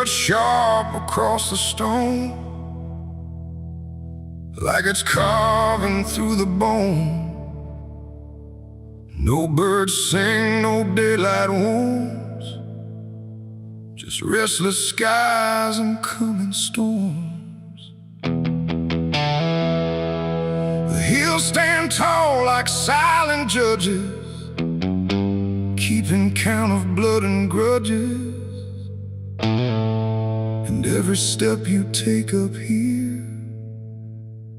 cut sharp across the stone, like it's carving through the bone. No birds sing, no daylight wounds, just restless skies and coming storms. The hills stand tall like silent judges, keeping count of blood and grudges. And every step you take up here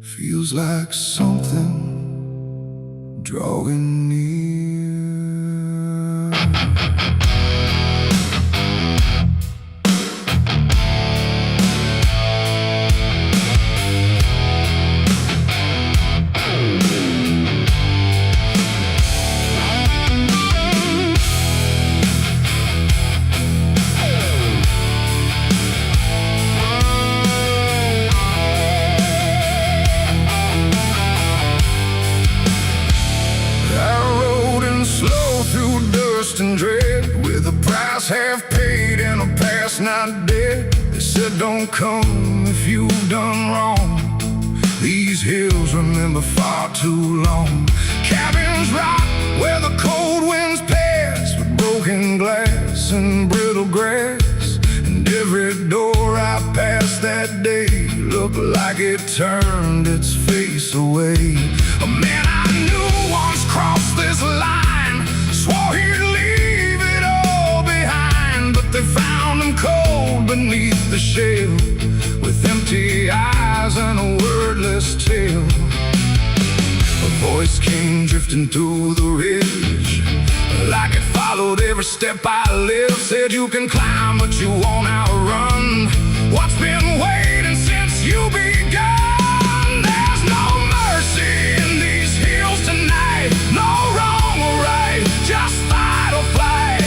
feels like something drawing near. And dread, with a price half paid and a past not dead. They said don't come if you've done wrong. These hills remember far too long. Cabins rock where the cold winds pass, with broken glass and brittle grass. And every door I passed that day looked like it turned its face away. A man I knew once crossed this line, swore he'd leave it all behind, but they found him cold beneath the shell, with empty eyes and a wordless tale. A voice came drifting through the ridge, like it followed every step I lived. Said you can climb but you won't outrun what's been waiting since you begun. There's no mercy in these hills tonight, no wrong or right, just fight or flight.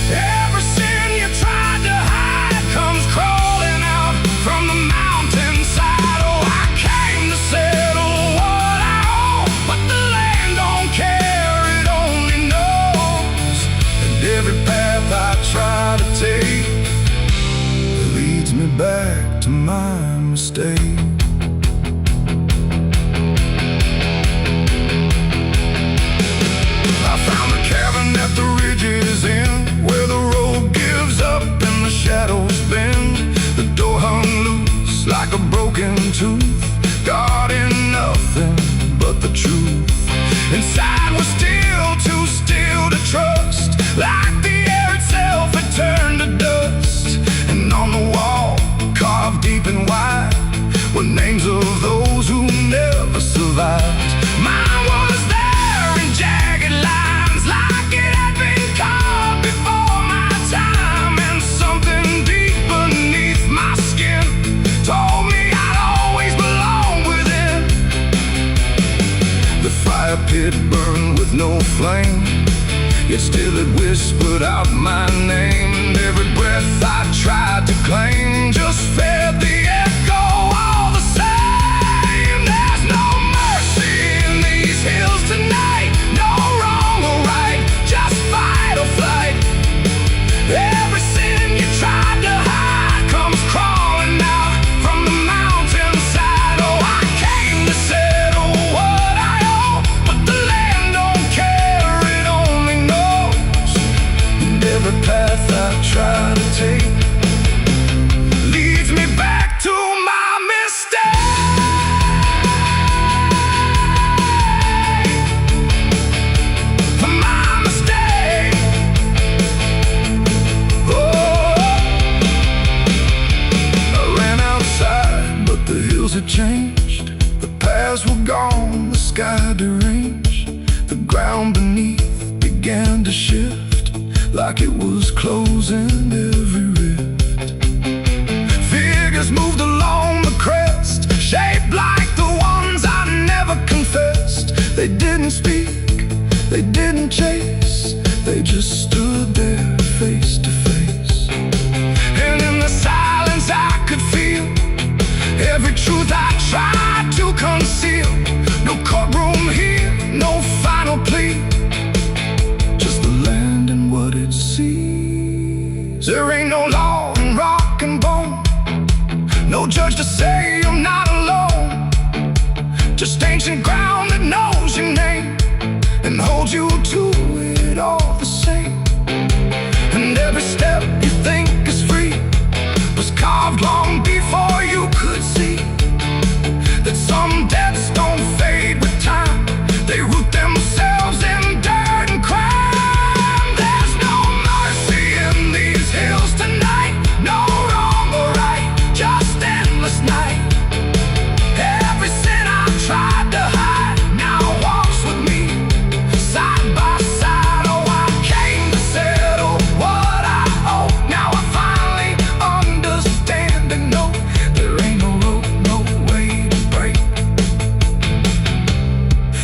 Every sin you tried to hide comes crawling out from the mountainside. Oh, I came to settle what I owe, but the land don't care, it only knows. And every path I try to take leads me back to my mistake. At the ridge's end, where the road gives up and the shadows bend, the door hung loose like a broken tooth, guarding nothing but the truth. Inside was still too still to trust, like the air itself had turned to dust. And on the wall, carved deep and wide, were names of those who never survived. Mine was there in jagged lines, like it had been carved before my time. And something deep beneath my skin told me I'd always belong within. The fire pit burned with no flame, yet still it whispered out my name. And every breath I tried to claim just fed the echo all the same. There's no mercy in these hills tonight, no wrong or right, just fight or flight. Every sin you tried to hide comes crawling out from the mountainside. Oh, I came to settle what I owe, but the land don't care, it only knows. And every path I try to take leads me back to my mistake. My mistake. Oh, I ran outside, but the hills had changed. The paths were gone, the sky deranged. The ground beneath began to shift, like it was closing every rift. Figures moved along the crest, shaped like the ones I never confessed. They didn't speak, they didn't chase, they just stood there face to face. And in the silence I could feel every truth I tried to conceal. No courtroom here, no final plea, just the land and what it sees. There ain't no law and rock No judge to say I'm not alone. Just ancient ground that knows your name and holds you to it all the same. And every step you think is free was carved long before you could see that some debts don't fade with time. They root themselves in dirt and crime. There's no mercy in these hills tonight. No wrong or right, just endless night. Every sin I've tried to hide now walks with me, side by side. Oh, I came to settle what I owe. Now I finally understand and know there ain't no road, no way to break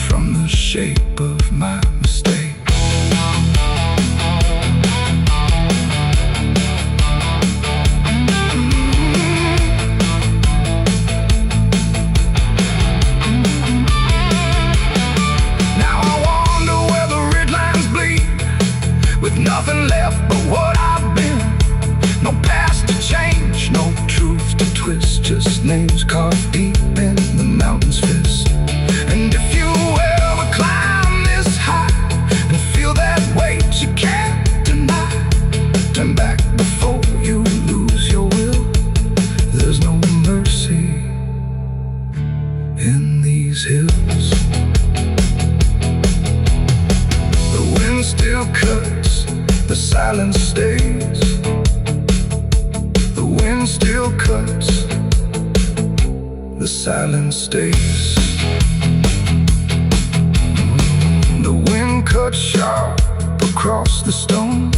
from the shape of my mistake. Now I wonder where the red lines bleed, with nothing left but what I've been. No past to change, no truth to twist, just names carved deep in the mountain's fist. And if you ever climb this high and feel that weight you can't deny, turn back before you lose your will. There's no mercy in these hills. The wind still cuts, the silence stays. The wind still cuts, the silence stays. The wind cuts sharp across the stone,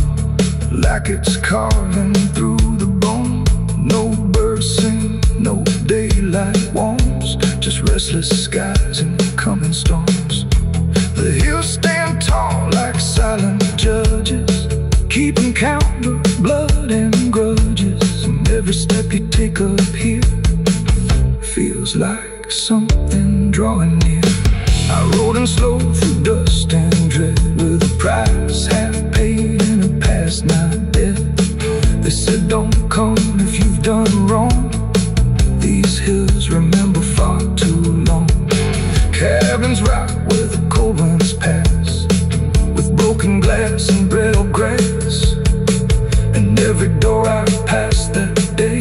like it's carving through the bone. No birds sing, no daylight warms, just restless skies and coming storms. The hills stand tall like silent judges, keeping count of blood and grudges. And every step you take up here feels like something drawing near. I rode in slow through dust and dread, with a price half paid and a past not dead. They said don't come if you've done wrong. These hills remember far too long. Cabins rock where the cold winds pass, with broken glass and brittle grass. And every door I passed that day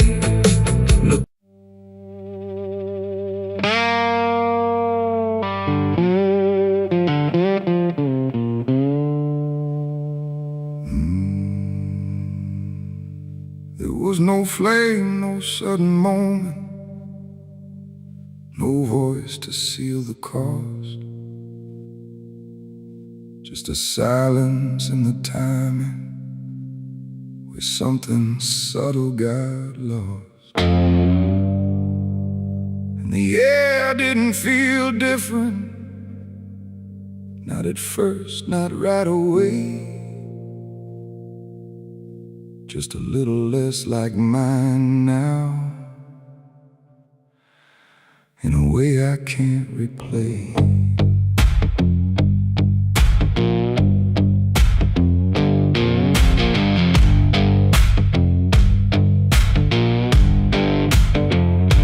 looked. There was no flame, no sudden moment, no voice to seal the cost, just a silence in the timing where something subtle got lost. And the air didn't feel different, not at first, not right away. Just a little less like mine now, in a way I can't replay.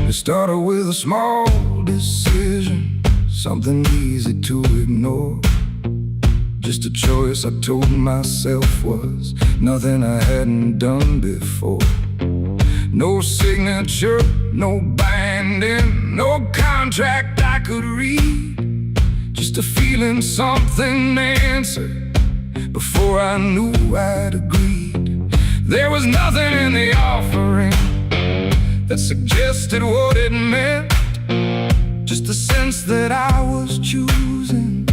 It started with a small decision, something easy to ignore. Just a choice I told myself was nothing I hadn't done before. No signature, no binding, no contract I could read. Just a feeling something answered before I knew I'd agreed. There was nothing in the offering that suggested what it meant, just the sense that I was choosing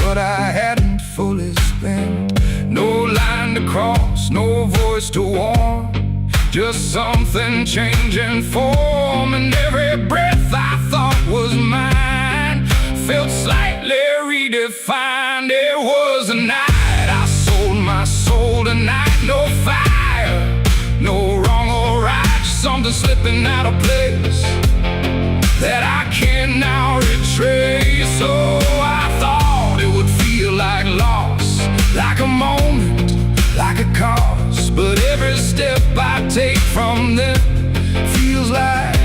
what I hadn't fully spent. No line to cross, no voice to warn, just something changing form. And every breath I thought was mine felt slightly redefined. It was a night I sold my soul tonight. No fire, no wrong or right, just something slipping out of place that I can now retrace. So I thought it would feel like loss, like a moment, like a cause. But every step I take from them feels like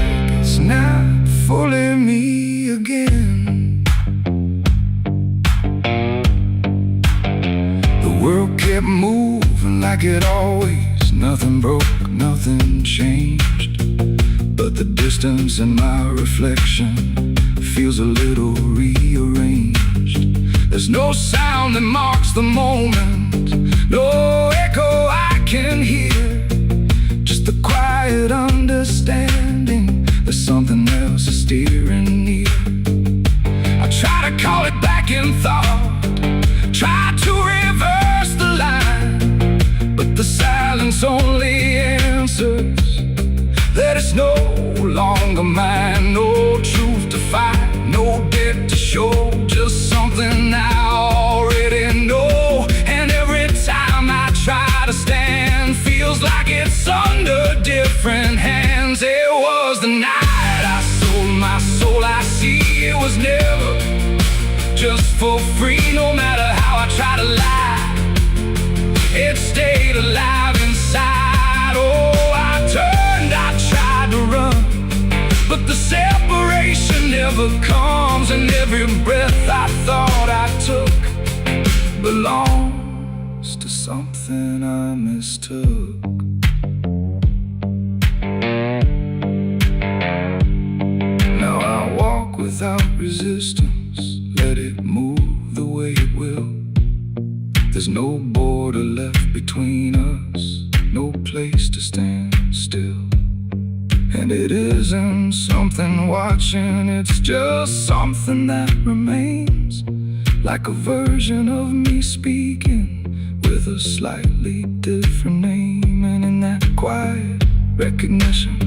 it always. Nothing broke, nothing changed, but the distance in my reflection feels a little rearranged. There's no sound that marks the moment, no echo I can hear, just the quiet understanding that something else is steering near. I try to call it back in thought, try to reverse the line, but the silence only answers that it's no longer mine. No truth to fight, no debt to show, just something I already know. And every time I try to stand, feels like it's under different hands. It was the night I sold my soul. I see it was never just for free. No matter how I try to lie, it stayed alive inside. Oh, I turned, I tried to run, but the separation never comes. And every breath I thought I took belongs to something I mistook. Now I walk without resistance, let it move the way it will. There's no border left between us, no place to stand still. And it isn't something watching, it's just something that remains, like a version of me speaking with a slightly different name. And in that quiet recognition,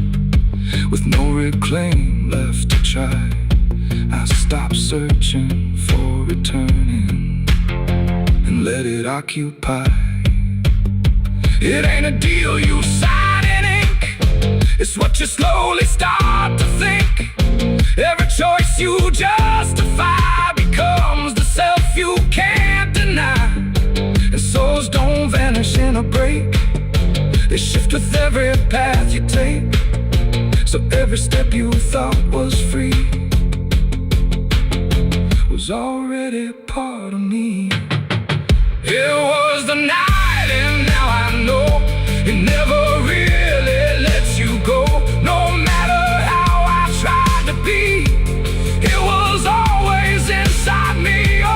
with no reclaim left to try, I stop searching for returning and let it occupy. It ain't a deal you sign in ink, it's what you slowly start to think. Every choice you justify becomes the self you can't deny. And souls don't vanish in a break, they shift with every path you take. So every step you thought was free was already part of me. It was the night, and now I know it never really lets you go. No matter how I tried to be, it was always inside me. Oh,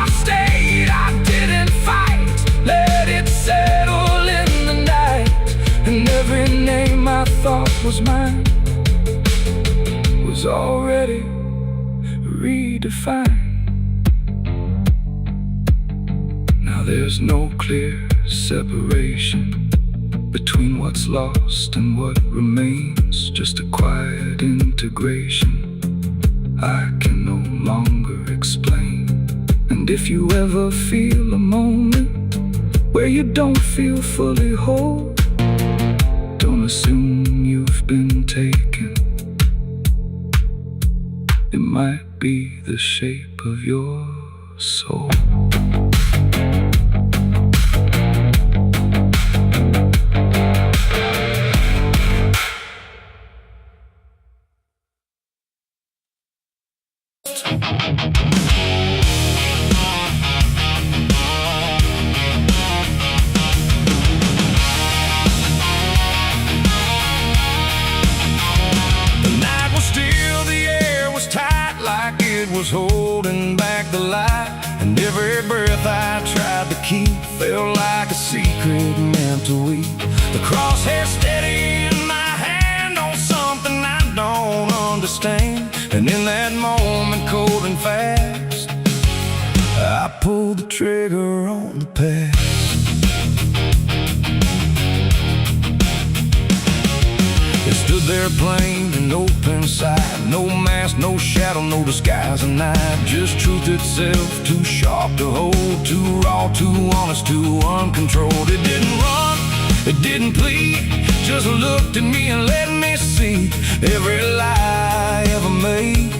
I stayed, I didn't fight, let it settle in the night. And every name I thought was mine was already redefined. Now there's no clear separation between what's lost and what remains, just a quiet integration I can no longer explain. And if you ever feel a moment where you don't feel fully whole, don't assume you've been taken. It might be the shape of your soul. Was holding back the light, and every breath I tried to keep felt like a secret meant to weep. The crosshair steady in my hand on something I don't understand, and in that moment, cold and fast, I pulled the trigger on the past. It stood there plain and open sight, no mask, no shadow, no disguise, and night, just truth itself, too sharp to hold, too raw, too honest, too uncontrolled. It didn't run, it didn't plead, just looked at me and let me see every lie I ever made,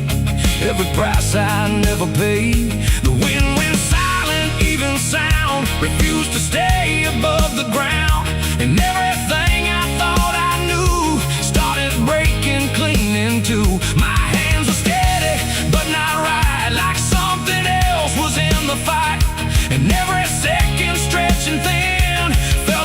every price I never paid. The wind went silent, even sound refused to stay above the ground, and everything I thought I knew started breaking clean into. My hands were steady, but not right, like something else was in the fight, and every second stretching thin felt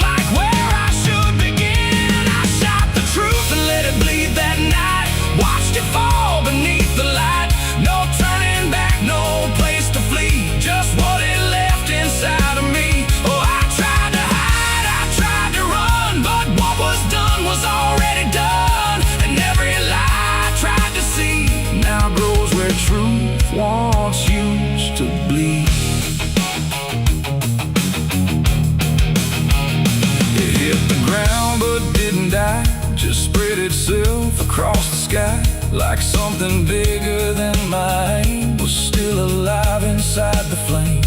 sky, like something bigger than my aim was still alive inside the flame.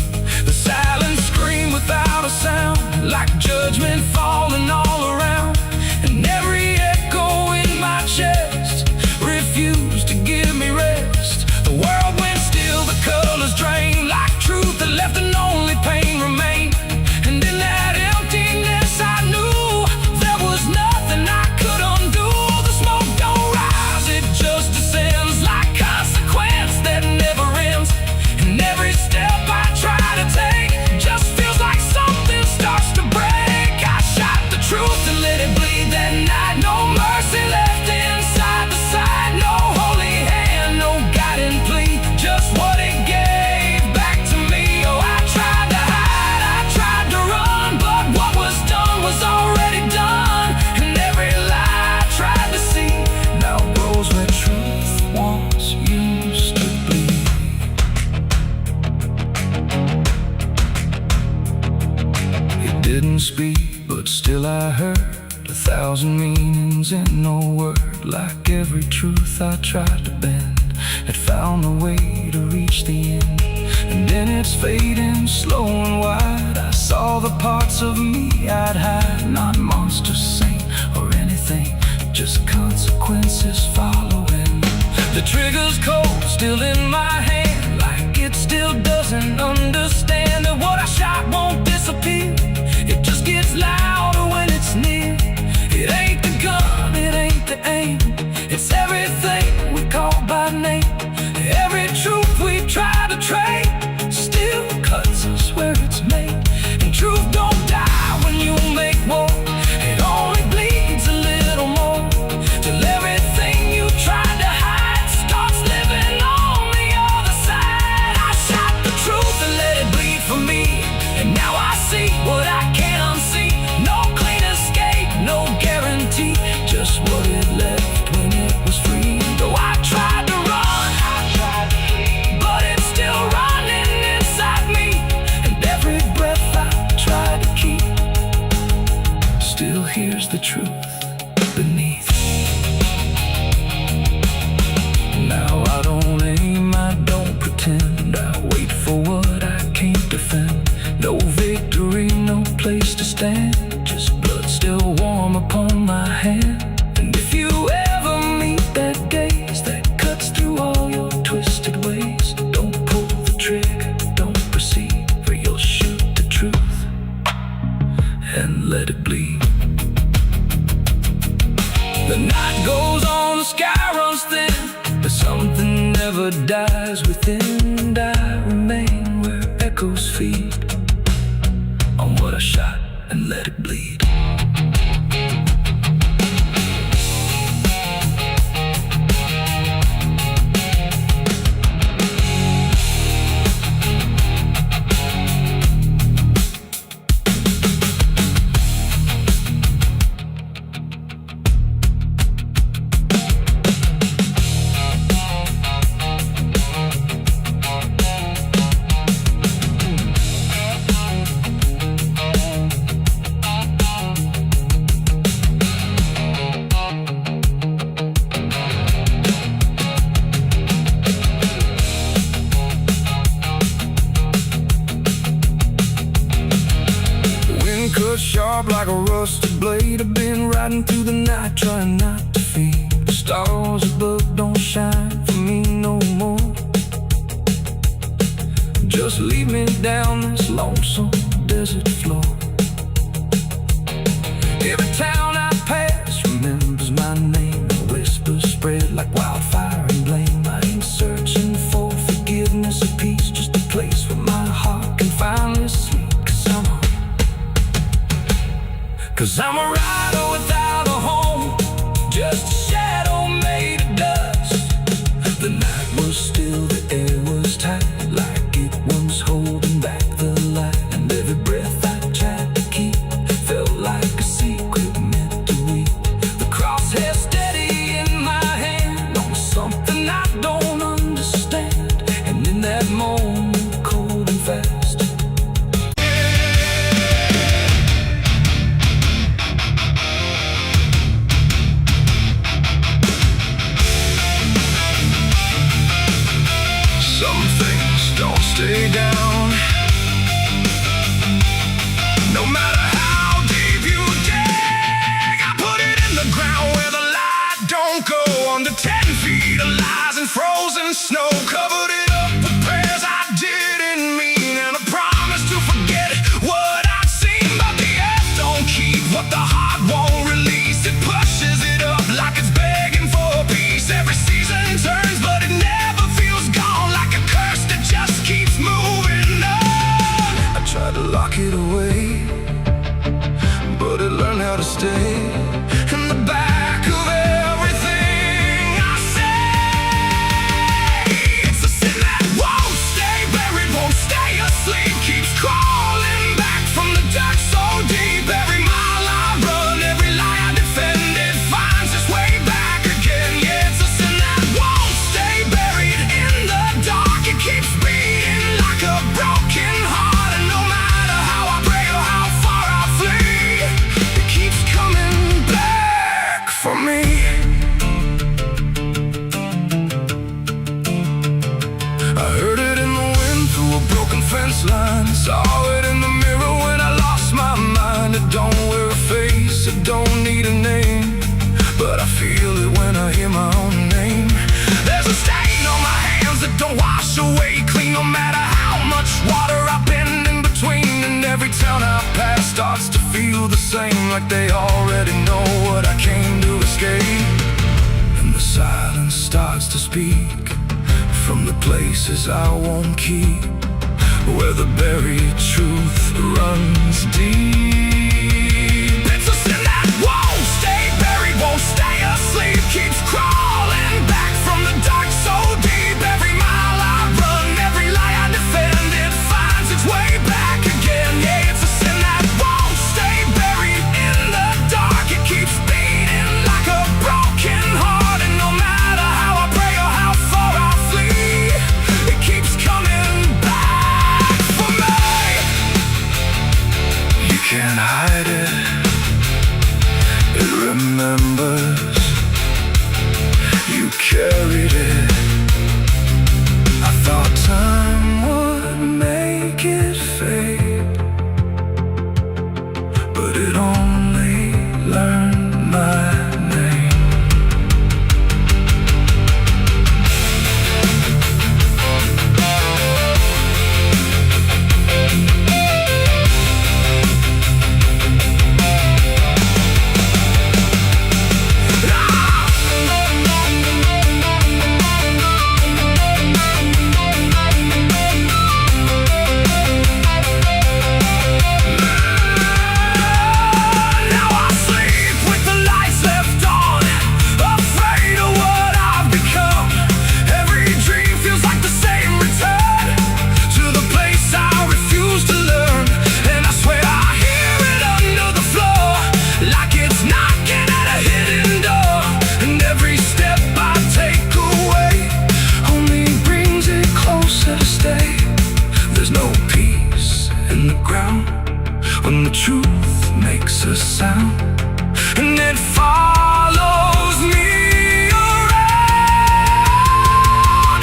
The silent scream without a sound, like judgment falling all around. And every echo in my chest refused to give me rest. The world went still, the colors drained, like truth that left and only pain remained. And in that emptiness I knew there was nothing I could undo. The smoke don't rise, it just descends, like consequence that never ends. And every step I try to take just feels like something starts to break. I shot the truth and let it bleed that night. No mercy left inside the side, no holy hand, no guiding plea, just what it gave back to me. Oh, I tried to hide, I tried to run, but what was done was already done. And every lie I tried to see now grows where truth once used to bleed. It didn't speak, but still I heard 1,000 meanings in no word. Like every truth I tried to bend had found a way to reach the end. And in its fading slow and wide, I saw the parts of me I'd hide. Not monster, saint, or anything, just consequences following. The trigger's cold, still in my hand, like it still doesn't understand that what I shot won't disappear. It just gets louder when it's near. It ain't the gun, it ain't the aim, it's everything we call by name. Every truth we try to trade still cuts us where it's made. And truth don't die when you make war, it only bleeds a little more, till everything you tried to hide starts living on the other side. I shot the truth and let it bleed for me, and now I see what I can't unsee. No clean escape, no guarantee, just what it left when it was free. Though I tried to run, but it's still running inside me. And every breath I try to keep still hears the truth beneath. Now I don't aim, I don't pretend, I wait for what I can't defend. No victory, no place to stand, just blood still warm upon my hand. And if you ever meet that gaze that cuts through all your twisted ways, don't pull the trigger, don't proceed, for you'll shoot the truth and let it bleed. The night goes on, the sky runs thin, but something never dies within. And I remain where echoes feed on what I shot and let it bleed. Cut sharp like a rusted blade. I've been riding through the night trying not to fade. The stars above don't shine for me no more. Just lead me down this lonesome desert floor. Every town I pass remembers my name. The whispers spread like wildfire and blame. I ain't searching for forgiveness or peace, just a place where my heart can finally sleep. Cause I'm a rider without a home, just a shadow made of dust. The night was still, the air was tight, like it was holding back the light. And every breath I tried to keep felt like a secret meant under 10 feet of lies and frozen snow. Covered it up with prayers I didn't mean, and a promise to forget what I'd seen. But the earth don't keep what the heart won't release. It pushes it up like it's begging for peace. Every season turns, but it never feels gone. Like a curse that just keeps moving on. I tried to lock it away, but it learned how to stay in the back of everything I say. It's a sin that won't stay buried, won't stay asleep, keeps crawling back from the dirt so deep. Every mile I run, every lie I defend, it finds its way back again. Yeah, it's a sin that won't stay buried in the dark. It keeps beating like a broken heart, and no matter how I pray or how far I flee, it keeps coming back for me. I heard it in the wind through a broken fence line. Saw it in the mirror when I lost my mind. It don't wear a face, it don't need a name, but I feel it when I hear my own name. There's a stain on my hands that don't wash away clean, no matter how much water I've been in between. And every town I pass starts to feel the same, like they already know what I came to escape. And the silence starts to speak from the places I won't keep, where the buried truth runs deep. It's a sin that won't stay buried, won't stay asleep, keeps crawling back from the dark so deep. Every mile I run, every lie I defend, it finds its way back again. Yeah, it's a sin that won't stay buried in the dark. It keeps beating like a broken heart, and no matter how I pray or how far I flee, it keeps coming back for me. You can't hide it, it remembers. You carried it. I thought time would make it fade, but it only learned my name. When the truth makes a sound, and it follows me around.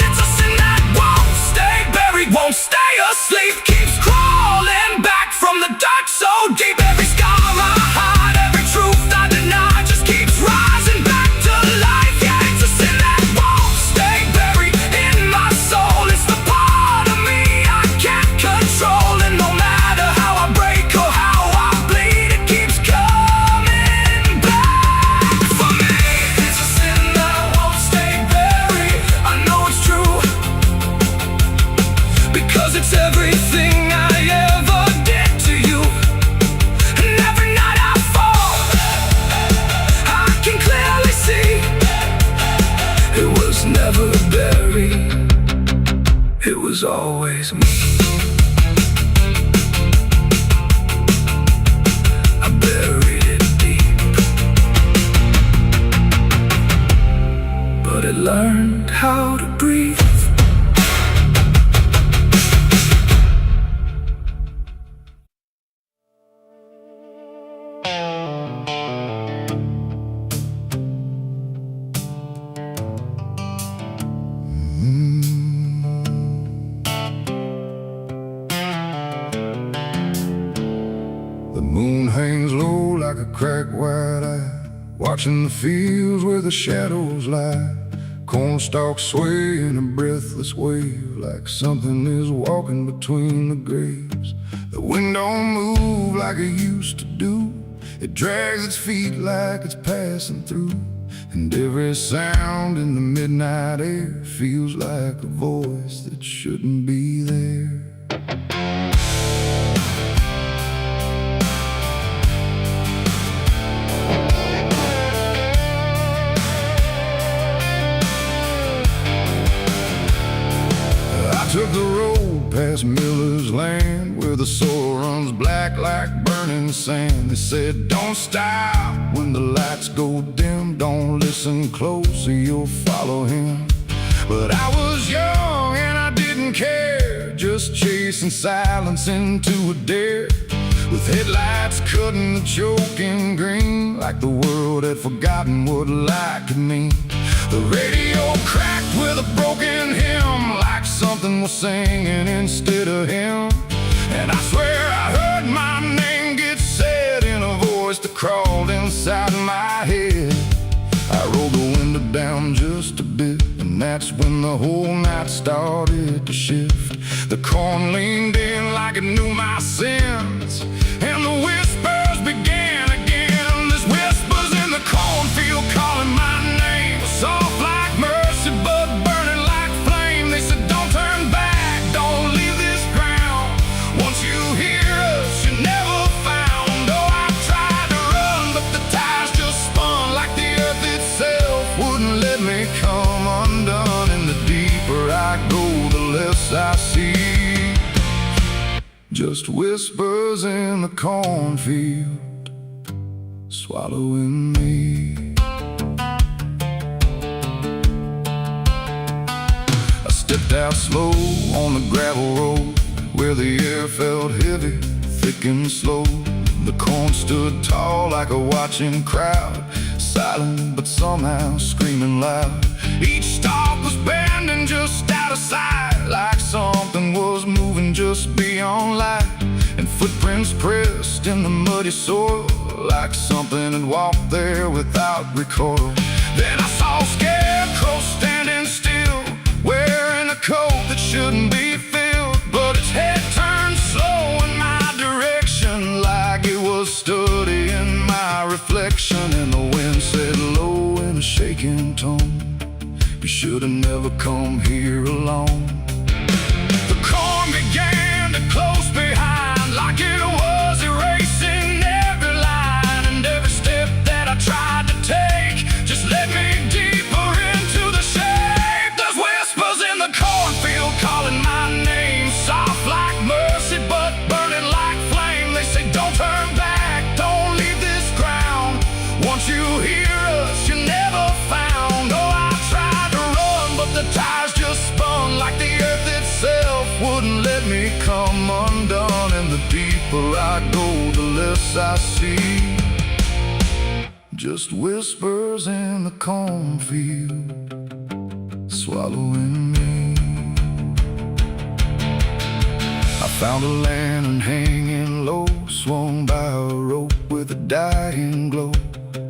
It's a sin that won't stay buried, won't stay asleep, keeps crawling back from the dirt so deep. Every scar I hide, every truth I deny, just keeps rising back to life. Yeah, it's a sin that won't stay buried in my soul. It's the part of me I can't control, and no matter how I break or how I bleed, it keeps coming back for me. It's a sin that won't stay buried. I know it's true, because it's everything I ever did to you. And every night I fall, I can clearly see it was never buried, it was always me. I buried it deep, but it learned how to breathe. The moon hangs low like a cracked white eye, watching the fields where the shadows lie. Corn stalks sway in a breathless wave, like something is walking between the graves. The wind don't move like it used to do. It drags its feet like it's passing through. And every sound in the midnight air feels like a voice that shouldn't be there. I took the road past Miller's land, where the soil runs black like burning sand. They said, don't stop when the lights go dim. Don't listen close or you'll follow him. But I was young and I didn't care, just chasing silence into a dare. With headlights cutting the choking green, like the world had forgotten what light could mean. The radio cracked with a broken hymn, like something was singing instead of him. And I swear I heard my name get said in a voice that crawled inside my head. I rolled the window down just a bit, and that's when the whole night started to shift. The corn leaned in like it knew my sins, and the whispers began again. There's whispers in the cornfield calling my name, soft like mercy but burning like flame. They said, don't turn back, don't leave this ground. Once you hear us, you're never found. Oh, I tried to run, but the tires just spun like the earth itself wouldn't let me come undone. And the deeper I go, the less I see. Just whispers in the cornfield, swallowing me. I stepped out slow on the gravel road, where the air felt heavy, thick and slow. The corn stood tall like a watching crowd, silent but somehow screaming loud. Each stalk was bending just out of sight, like something was moving just beyond light. And footprints pressed in the muddy soil, like something had walked there without recoil. Then I saw a scarecrow standing still, wearing a coat that shouldn't be filled, but its head turned slow in my direction, like it was studying my reflection. And the wind said low in a shaking tone, you should have never come here alone. The corn began to close behind, like it was erasing every line. And every step that I tried to take just led me deeper into the shade. There's whispers in the cornfield calling my name, soft like mercy but burning like flame. They say, don't turn back, don't leave this ground. Once you hear us, you're never found. Oh, I tried to run, but the tires just spun like the earth itself wouldn't let me come undone. And the deeper I go, the less I see. Just whispers in the cornfield, swallowing me. I found a lantern hanging low, swung by a rope with a dying glow.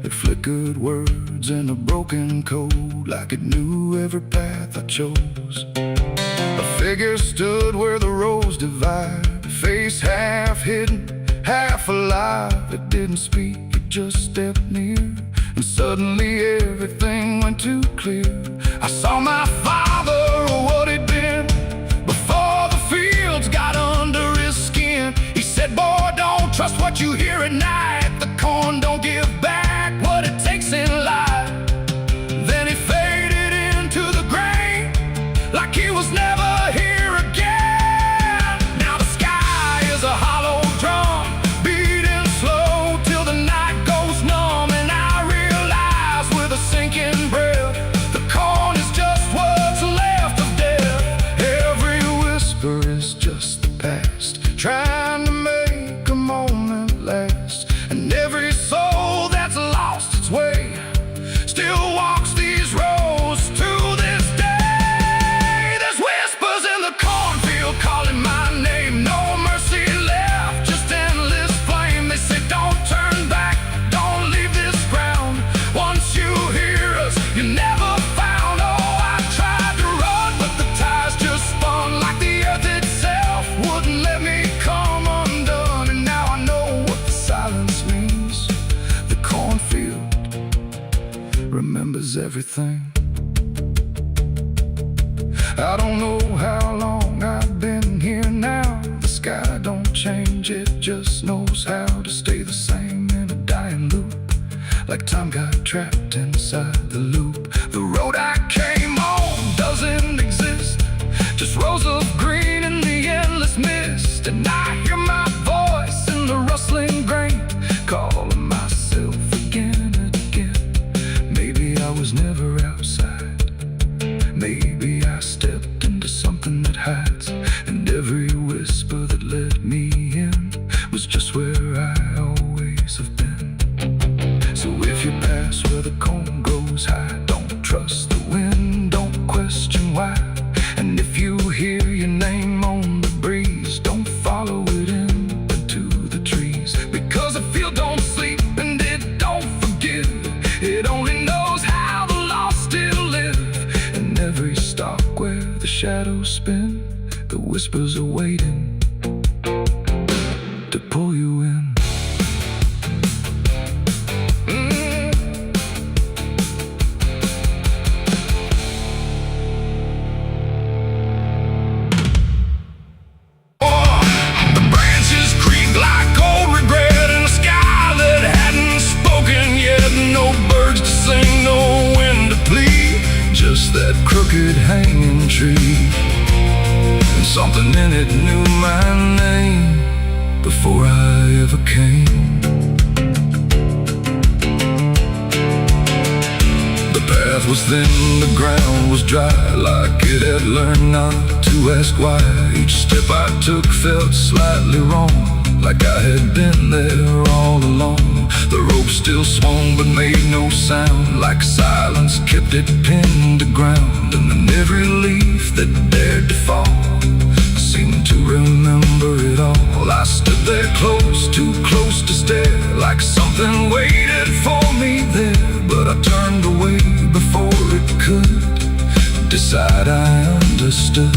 It flickered words in a broken code, like it knew every path I chose. A figure stood where the roads divide, face half hidden, half alive. It didn't speak, it just stepped near, and suddenly everything went too clear. I saw my father, or what he'd been, before the fields got under his skin. He said, boy, don't trust what you hear at night. The corn don't give back what it takes in life. Then he faded into the grain, like he was never here again. Now the sky is a hollow drum, beating slow till the night goes numb. And I realize with a sinking breath, the corn is just what's left of death. Every whisper is just the past, trying to make a moment last. And is everything. I don't know how long I've been here now. The sky don't change, it just knows how to stay the same in a dying loop. Like time got trapped inside the loop. The road I came on doesn't exist, just rows of green in the endless mist. And I hear my voice in the rustling grain, calling myself again and again. Maybe I was never outside, maybe I stepped into something that hides, and every whisper that led me in was just where I always have been. So if you pass where the cone goes high, don't trust the wind, don't question why. And if you hear your name on the breeze, don't follow it into the trees. Because the field don't sleep and it don't forgive, it only knows how the lost still live. And every stalk where the shadows spin, the whispers are waiting to pull you in. That crooked hanging tree, and something in it knew my name before I ever came. The path was thin, the ground was dry, like it had learned not to ask why. Each step I took felt slightly wrong, like I had been there all along. The rope still swung but made no sound, like silence kept it pinned to ground. And then every leaf that dared to fall seemed to remember it all. I stood there close, too close to stare, like something waited for me there. But I turned away before it could decide I understood.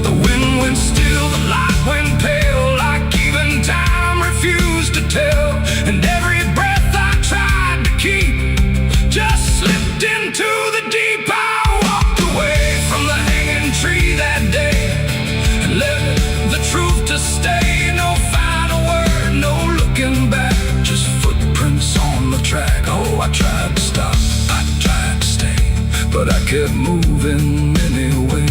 The wind went still, the light went pale, like even time refused to tell. And every breath I tried to keep just slipped into the deep. I walked away from the hanging tree that day and left the truth to stay. No final word, no looking back, just footprints on the track. Oh, I tried to stop, I tried to stay, but I kept moving anyway.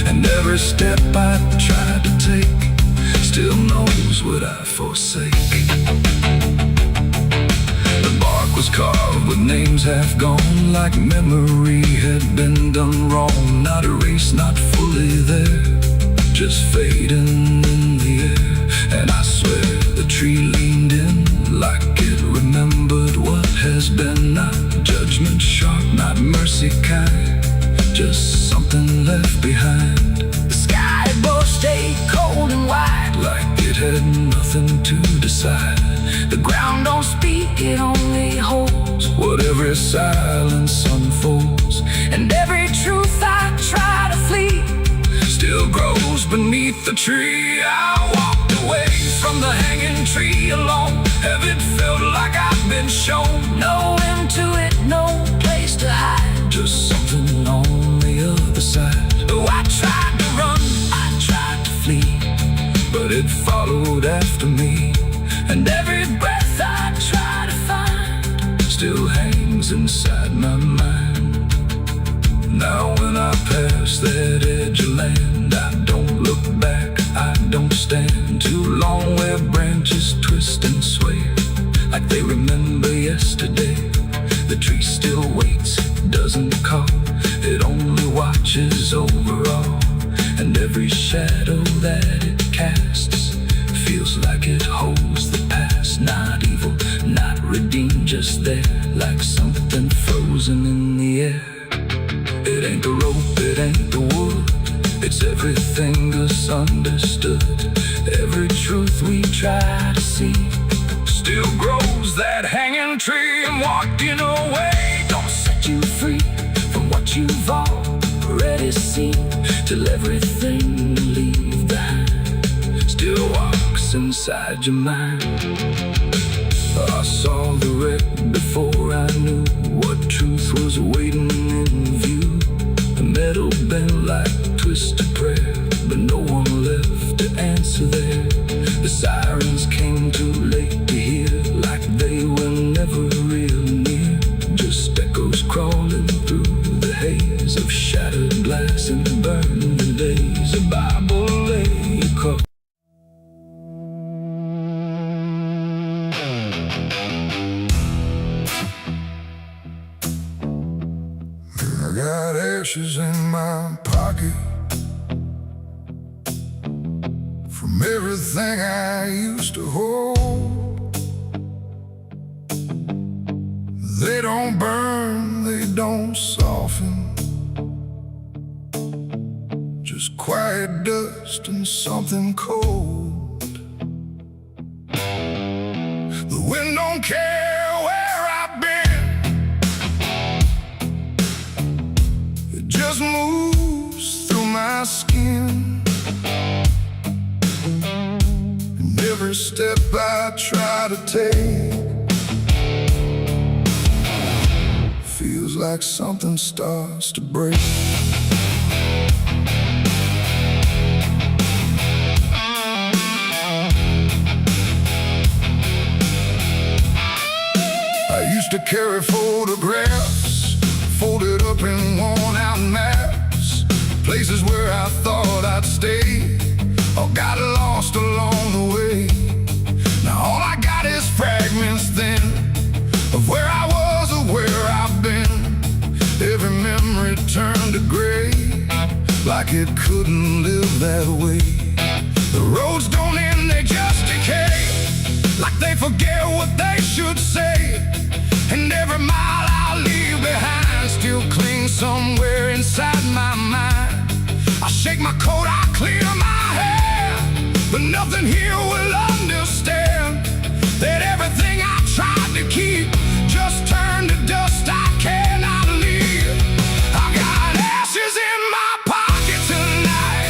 And every step I tried to take still knows what I forsake. The bark was carved with names half gone, like memory had been done wrong. Not erased, not fully there, just fading in the air. And I swear the tree leaned in, like it remembered what has been. Not judgment sharp, not mercy kind, just something left behind. The sky above stayed cold and white, like it had nothing to decide. The ground don't speak, it only holds what every silence unfolds. And every truth I try to flee still grows beneath the tree. I walked away from the hanging tree alone. Heaven felt like I've been shown. No end to it, no place to hide, just something on the other side. Oh, I tried to run, I tried to flee, but it followed after me. And every breath I try to find still hangs inside my mind. Now when I pass that edge of land, I don't look back, I don't stand too long where branches twist and sway, like they remember yesterday. The tree still waits, doesn't call, it only watches over all. And every shadow that it casts feels like it holds the past. Not evil, not redeemed, just there, like something frozen in the air. It ain't the rope, it ain't the wood, it's everything misunderstood. Every truth we try to see still grows that hanging tree. And walking away don't set you free from what you've already seen, till everything you leave behind still walks inside your mind. I saw the wreck before I knew what truth was waiting like twisted prayer, but no one left to answer there. The sirens came too late to hear, like they were never really near. Just echoes crawling through the haze of shattered glass and burning days. A Bible lay across. I got ashes in my pocket from everything I used to hold. They don't burn, they don't soften, just quiet dust and something cold. The wind don't care where I've been, it just moves through my skin. And every step I try to take feels like something starts to break. I used to carry photographs folded up in worn-out maps, places where I thought I'd stay or got lost along the way. Now all I got is fragments then of where I was or where I've been. Every memory turned to gray, like it couldn't live that way. The roads don't end, they just decay, like they forget what they should say. And every mile I leave behind still clings somewhere inside my mind. I shake my coat, I clear my hair, but nothing here will understand that everything I tried to keep just turned to dust I cannot leave. I got ashes in my pocket tonight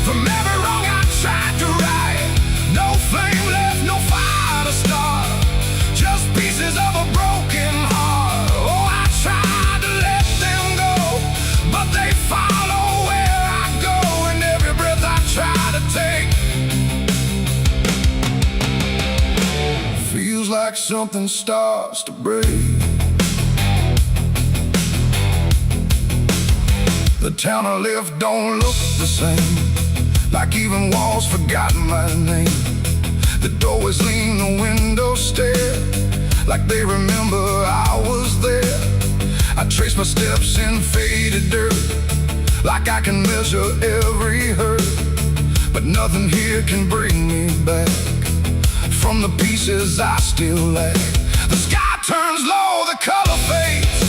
from every wrong I tried to right. No flame left, no fire to start, just pieces of a broken heart. Oh, I tried to let them go, but they follow where I go, and every breath I try to take feels like something starts to break. The town I left don't look the same, like even walls forgot my name. The doorways lean, the windows stare, like they remember I was there. I trace my steps in faded dirt, like I can measure every hurt, but nothing here can bring me back from the pieces I still lack. The sky turns low, the color fades,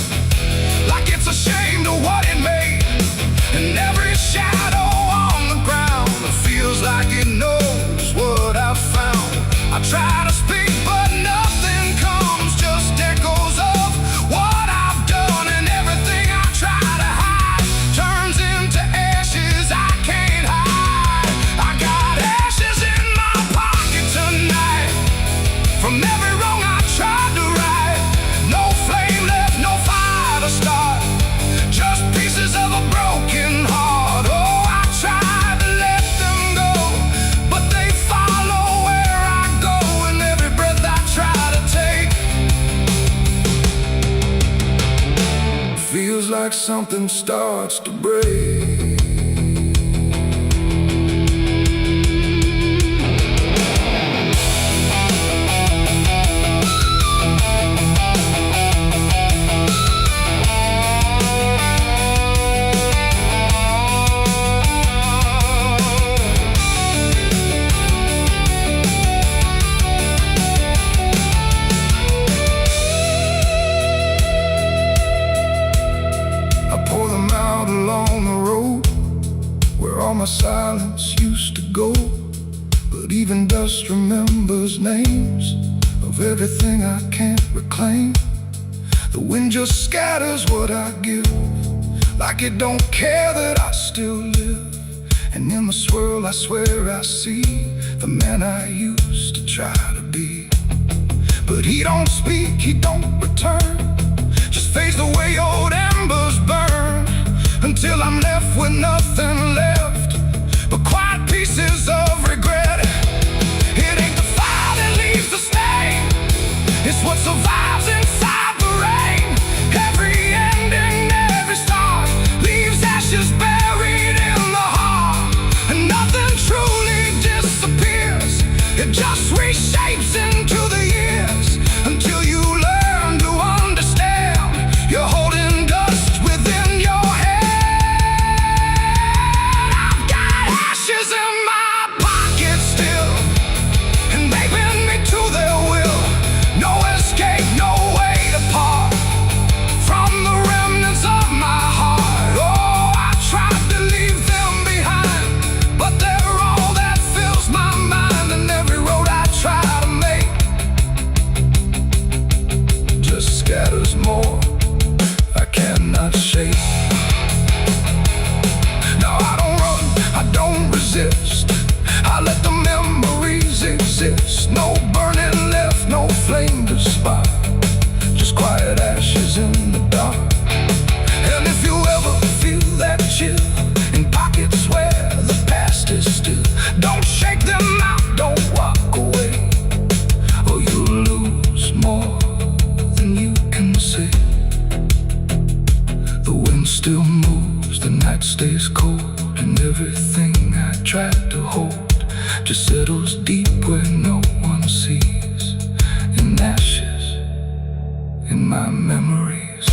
like it's ashamed of what it made. And every shadow on the ground feels like it knows what I've found. I try to speak, but nothing comes, just echoes of what I've done. And everything I try to hide turns into ashes I can't hide. I got ashes in my pocket tonight from every wrong I tried to right. No flame left, no fire to start, just pieces of a broken heart. Oh, I tried to let them go, but they follow where I go, and every breath I try to take feels like something starts to break. My silence used to go, but even dust remembers names of everything I can't reclaim. The wind just scatters what I give, like it don't care that I still live. And in the swirl I swear I see the man I used to try to be. But he don't speak, he don't return, just fades the way old embers burn. until I'm left with nothing left but quiet pieces of regret. It ain't the fire that leaves the stain, it's what survives inside the rain. Every ending, every start leaves ashes buried in the heart, and nothing truly disappears, it just reshapes into the years until you learn to understand you're holding dust within your head. I've got ashes in my pocket still, and they bend me to their will. No escape, no way to part from the remnants of my heart. Oh, I tried to leave them behind, but they're all that fills my mind, and every road I try to make just scatters more I cannot shake. No, I don't run, I don't resist, I let the memories exist. No burning left, no flame to spark, just quiet ashes in the dark. And if you ever feel that chill in pockets where the past is still, don't shake them out, don't walk away, or you'll lose more than you can say. The wind still moves, the night stays cold, and everything I tried to hold just settles deep where no one sees, in ashes, in my memories.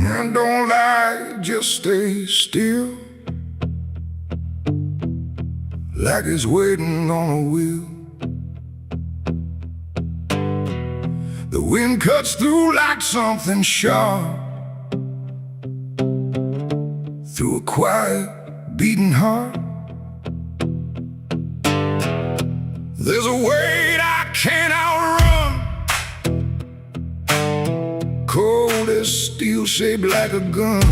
And don't lie, just stay still, like it's waiting on a wheel. The wind cuts through like something sharp, through a quiet, beating heart. There's a weight I can't outrun, cold as steel, shaped like a gun.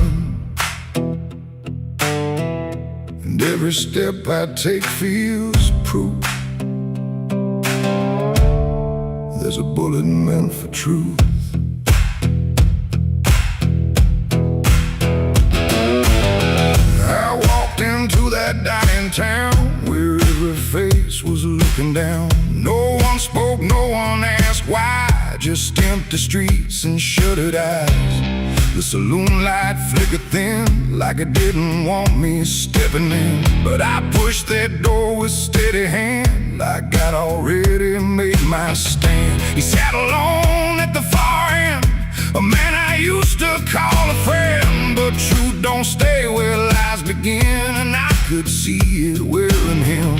And every step I take feels proof there's a bullet meant for truth. I walked into that dining town where every face was looking down. No one spoke, no one asked why, just empty streets and shuttered eyes. The saloon light flickered thin, like it didn't want me stepping in. But I pushed that door with steady hand, like I'd already made my stand. He sat alone at the far end, a man I used to call a friend. But truth don't stay where lies begin, and I could see it wearing him.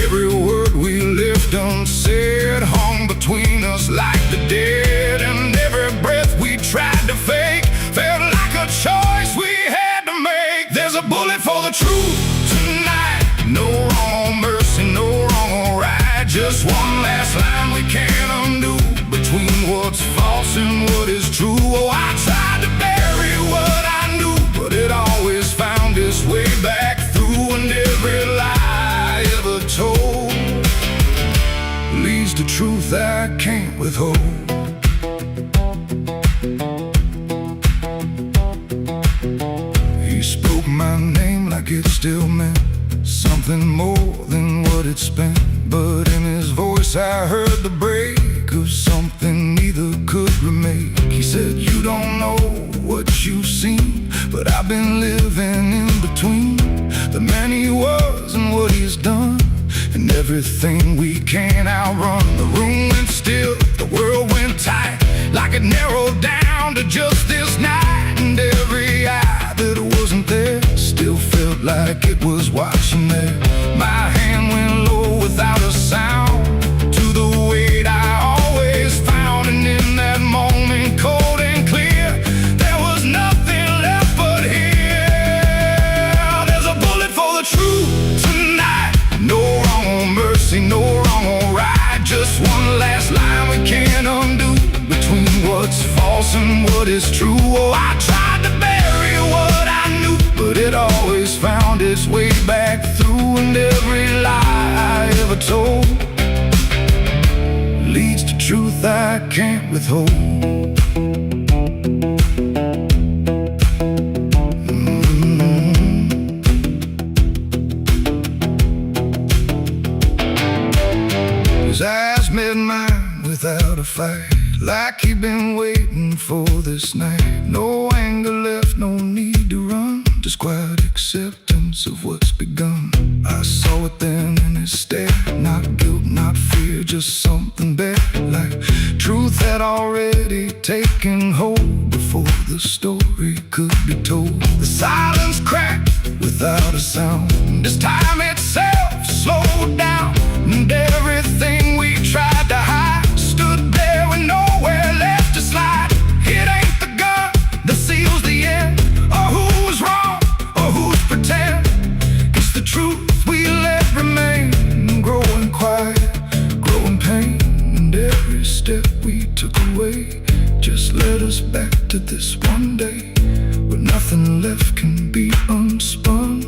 Every word we left unsaid hung between us like the dead, and every breath we tried to fake felt like a choice we had to make. There's a bullet for the truth tonight, no wrong or mercy, no wrong or right, just one last line we can't undo, between what's false and what is true. Oh, I tried to bury what I knew, but it always found its way back through, and every lie ever told leads to truth I can't withhold. He spoke my name like it still meant something more than what it spent, but in his voice I heard the break of something neither could remake. He said, you don't know what you've seen, but I've been living in between the man he was and what he's done, and everything we can't outrun. The room went still, the world went tight, like it narrowed down to just this night, and every eye that wasn't there still felt like it was watching there. My hand went low without a sound to the weight I always found, and in that moment, cold and clear, there was nothing left but here. There's a bullet for the truth tonight, no wrong or mercy, no wrong or right, just one last line we can't undo, between what's false and what is true. Oh, I tried to bury what I knew, but it always found its way back through, told leads to truth I can't withhold. His eyes met mine without a fight, like he'd been waiting for this night. No anger left, no need to run, just quiet acceptance of what's begun. I saw it then in his stare, not guilt, not fear, just something better, like truth had already taken hold before the story could be told. The silence cracked without a sound, this time itself slowed down, and everything we tried to hide stood there with nowhere left to slide. It ain't the gun that seals the end, or who's wrong, or who's pretend. It's the truth we let remain, growing quiet, growing pain. And every step we took away just led us back to this one day, where nothing left can be unspun,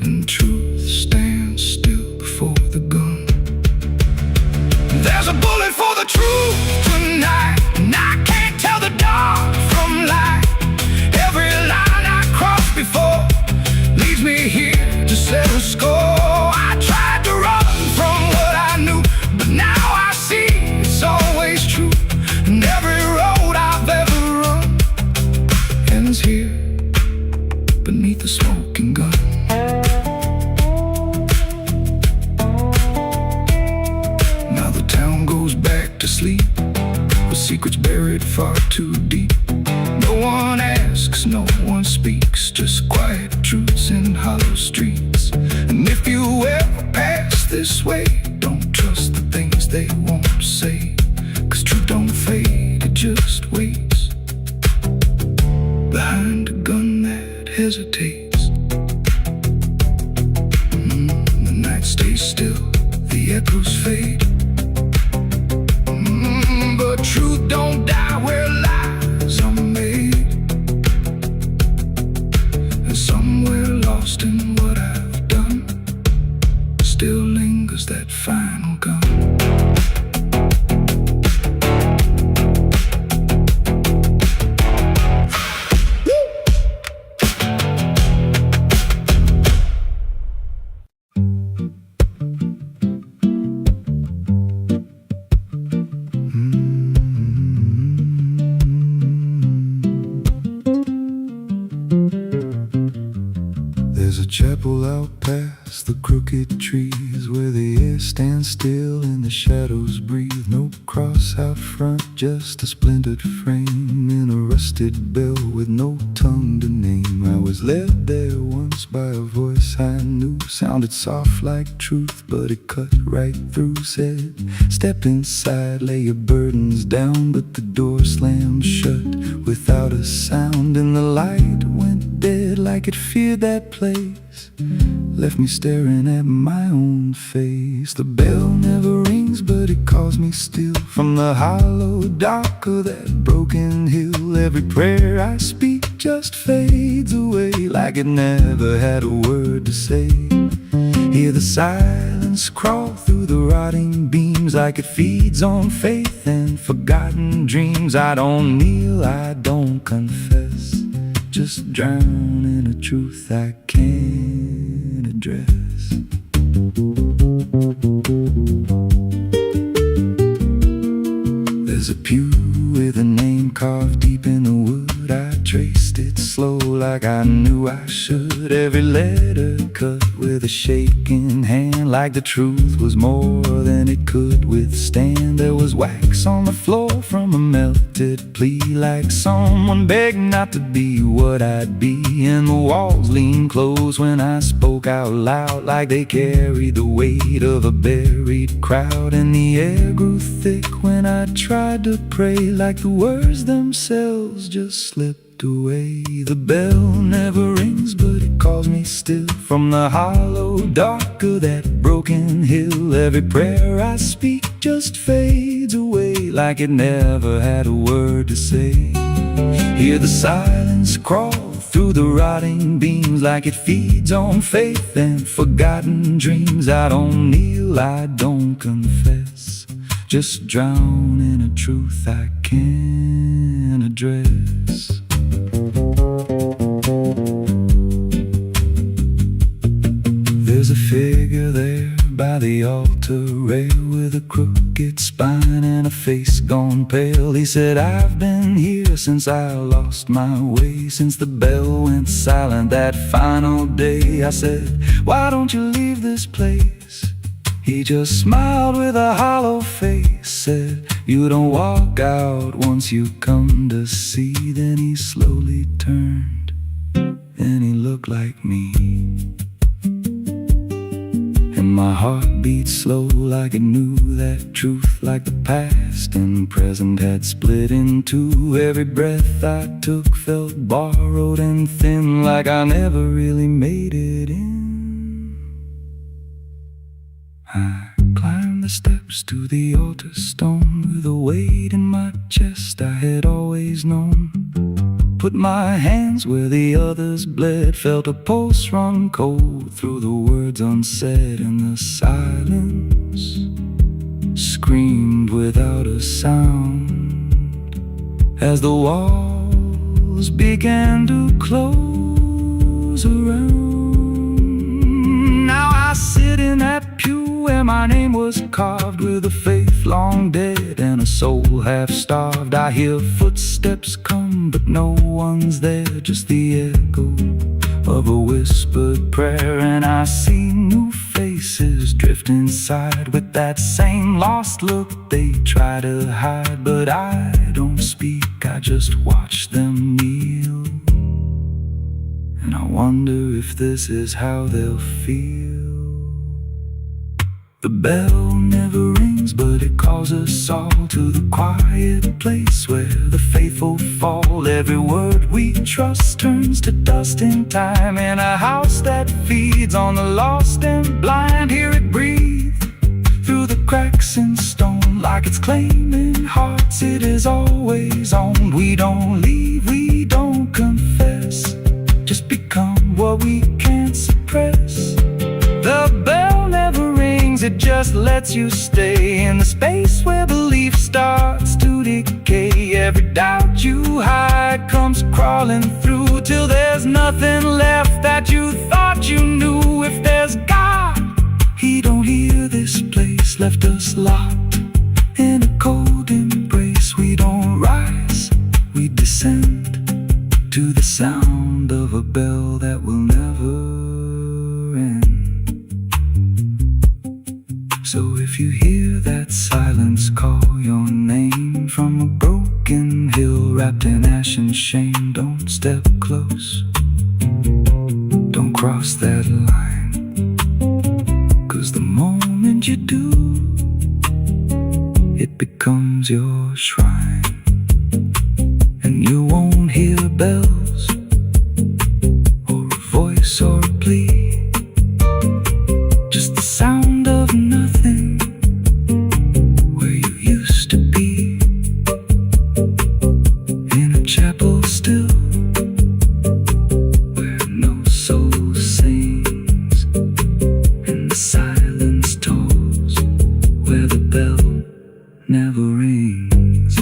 and truth stands still before the gun. There's a bullet for the truth tonight, and I can't tell the dark from light. Every line I crossed before leads me here to settle score. I tried to run from what I knew, but now I see it's always true. And every road I've ever run ends here beneath the smoking gun. Now the town goes back to sleep, with secrets buried far too deep. No one asks, no one speaks, just quiet truths in hollow streets. And if you ever pass this way, don't trust the things they won't say, 'cause truth don't fade, it just waits behind a gun that hesitates. The night stays still, the echoes fade, but truth don't die where lies are made. And somewhere lost in what I've done still lingers that final gun. There's a chapel out past the crooked trees, where the air stands still and the shadows breathe. No cross out front, just a splintered frame in a rusted bell with no tongue to name. I was led there once by a voice I knew, sounded soft like truth, but it cut right through. Said, step inside, lay your burdens down, but the door slammed shut without a sound. And the light went dead like it feared that place, left me staring at my own face. The bell never rings, but it calls me still from the hollow dark of that broken hill. Every prayer I speak just fades away, like it never had a word to say. Hear the silence crawl through the rotting beams, like it feeds on faith and forgotten dreams. I don't kneel, I don't confess, just drown in a truth I can't address. There's a pew with a name carved deep in the wood. I traced it slow like I knew I should. Every letter cut with a shaking hand, like the truth was more than it could withstand. There was wax on the floor from a melted plea, like someone begged not to be what I'd be. And the walls leaned close when I spoke out loud, like they carried the weight of a buried crowd. And the air grew thick when I tried to pray, like the words themselves just slipped away. The bell never rings, but it calls me still from the hollow dark of that broken hill. Every prayer I speak just fades away, like it never had a word to say. Hear the silence crawl through the rotting beams like it feeds on faith and forgotten dreams. I don't kneel, I don't confess, just drown in a truth I can't address. There's a figure there by the altar rail with a crooked spine and a face gone pale. He said, I've been here since I lost my way, since the bell went silent that final day. I said, why don't you leave this place? He just smiled with a hollow face, said, you don't walk out once you come to see. Then he slowly turned and he looked like me. My heart beat slow like it knew that truth, like the past and present had split in two. Every breath I took felt borrowed and thin, like I never really made it in. I climbed the steps to the altar stone with a weight in my chest I had always known. Put my hands where the others bled, felt a pulse run cold through the words unsaid, and the silence screamed without a sound as the walls began to close around. Now I sit in that pew where my name was carved, with a faith long dead and a soul half starved. I hear footsteps come, but no one's there, just the echo of a whispered prayer. And I see new faces drift inside with that same lost look they try to hide. But I don't speak, I just watch them kneel, and I wonder if this is how they'll feel. The bell never rings, but it calls us all to the quiet place where the faithful fall. Every word we trust turns to dust in time, in a house that feeds on the lost and blind. Hear it breathe through the cracks in stone, like it's claiming hearts it is always owned. We don't leave, we don't confess, just become what we can't suppress. The bell never rings, it just lets you stay in the space where belief starts to decay. Every doubt you hide comes crawling through, till there's nothing left that you thought you knew. If there's God, He don't hear this place, left us locked in a cold embrace. We don't rise, we descend to the sound of a bell that will never end. So if you hear that silence call your name from a broken hill wrapped in ash and shame, don't step close, don't cross that line, 'cause the moment you do, it becomes your shrine. And you won't hear bells or a voice or a plea, just the sound of nothing where you used to be, in a chapel still where no soul sings, and the silence tolls where the bell never rings.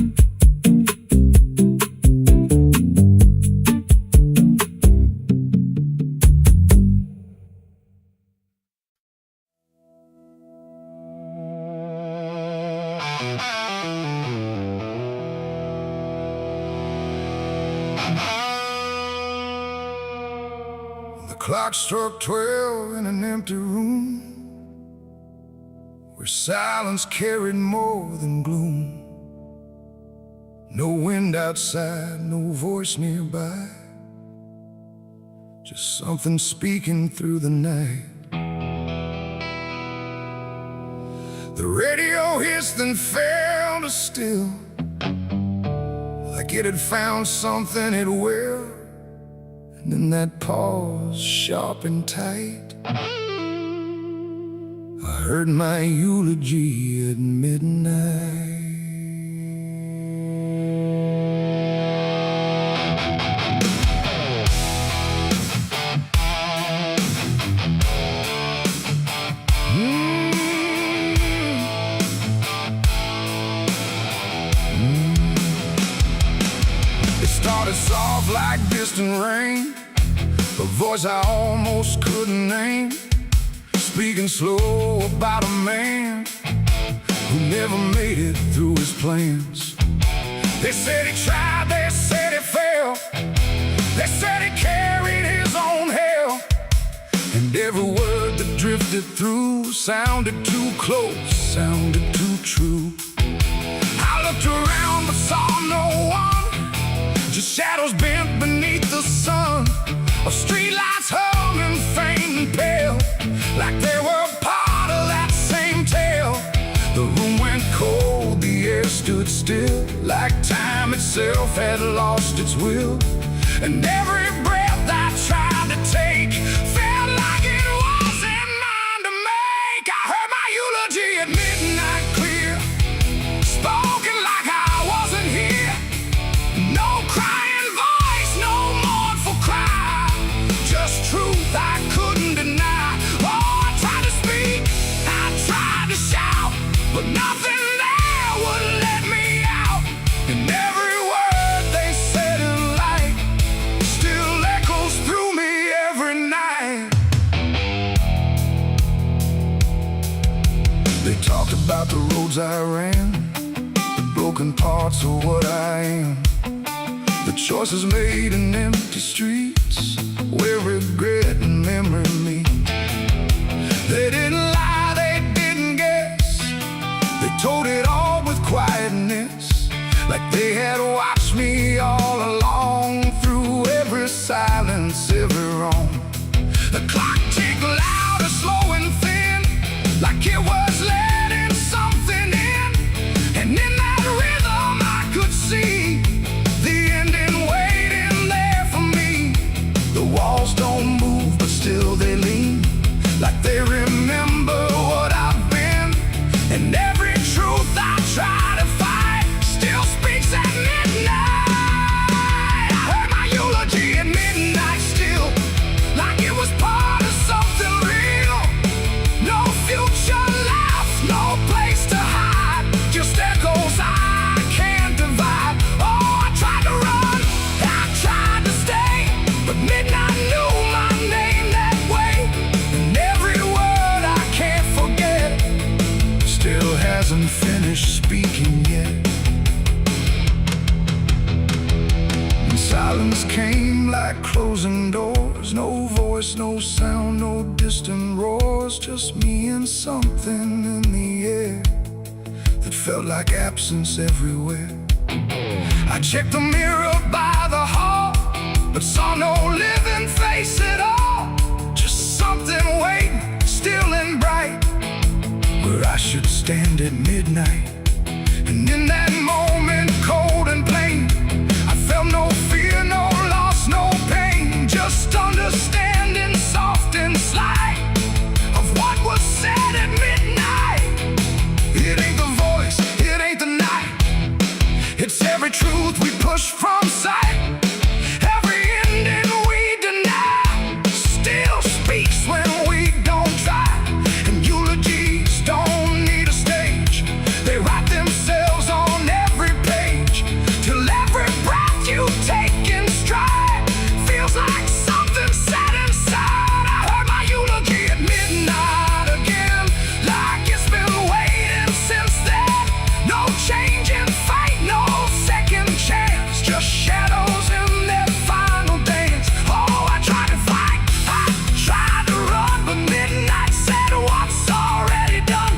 The clock struck 12 in an empty room, where silence carried more than gloom. No wind outside, no voice nearby, just something speaking through the night. The radio hissed and fell to still, like it had found something it will. And in that pause, sharp and tight, I heard my eulogy at midnight. distant rain, a voice I almost couldn't name, speaking slow about a man who never made it through his plans. They said he tried, they said he failed, they said he carried his own hell, and every word that drifted through sounded too close, sounded too true. I looked around but saw no one, just shadows bent beneath the sun, of streetlights humming faint and pale, like they were part of that same tale. The room went cold, the air stood still, like time itself had lost its will, and every breath I tried to take felt like it wasn't mine to make. I heard my eulogy at midnight clear, spoken like I wasn't here. No crying voice, no mournful cry, just truth I couldn't deny. Oh, I tried to speak, I tried to shout, but nothing there would let me out. And every word they said in light still echoes through me every night. They talked about the roads I ran, the broken parts of what I am, the choices made in empty streets where regret and memory meet. They didn't lie, they didn't guess, they told it all with quietness, like they had watched me all along, through every silence, every wrong. The clock ticked loud, slow and thin, like it was letting something in, and in that rhythm I could see the ending waiting there for me. The walls don't move, but still they lean, like they remember what I've been, and every truth I try to fight still speaks at midnight. I heard my eulogy at midnight still, like it was part of something real. No future left, no place to hide, just echoes I can't divide. Oh, I tried to run, I tried to stay, but midnight knew my name that way, and every word I can't forget still hasn't finished speaking yet. And silence came like closing doors, no voice, no sound, no distant roars, just me and something in the air that felt like absence everywhere. I checked the mirror by the hall, but saw no living face at all, just something waiting, still and bright, where I should stand at midnight. And in that moment, cold and plain, I felt no fear, no loss, no pain, just understanding soft and slight of what was said at midnight. It ain't the voice, it ain't the night, it's every truth we push from sight, every ending we deny still speaks when we don't try. And eulogies don't need a stage, they write themselves on every page, till every breath you take in stride feels like something set inside. I heard my eulogy at midnight again, like it's been waiting since then. No change in fate, no second chance, just shadows in their final dance. Oh, I tried to fight, I tried to run, but midnight said what's already done,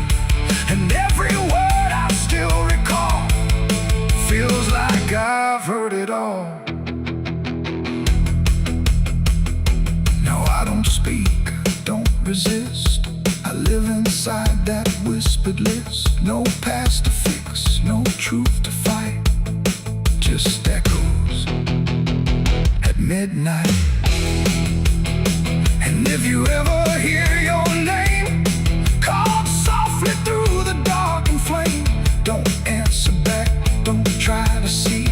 and every word I still recall feels like I've heard it all. Now I don't speak, don't resist, I live inside that whispered list. No past to fix, no truth to fight, just echoes at midnight. And if you ever hear your name called softly through the dark and flame, don't answer back, don't try to see,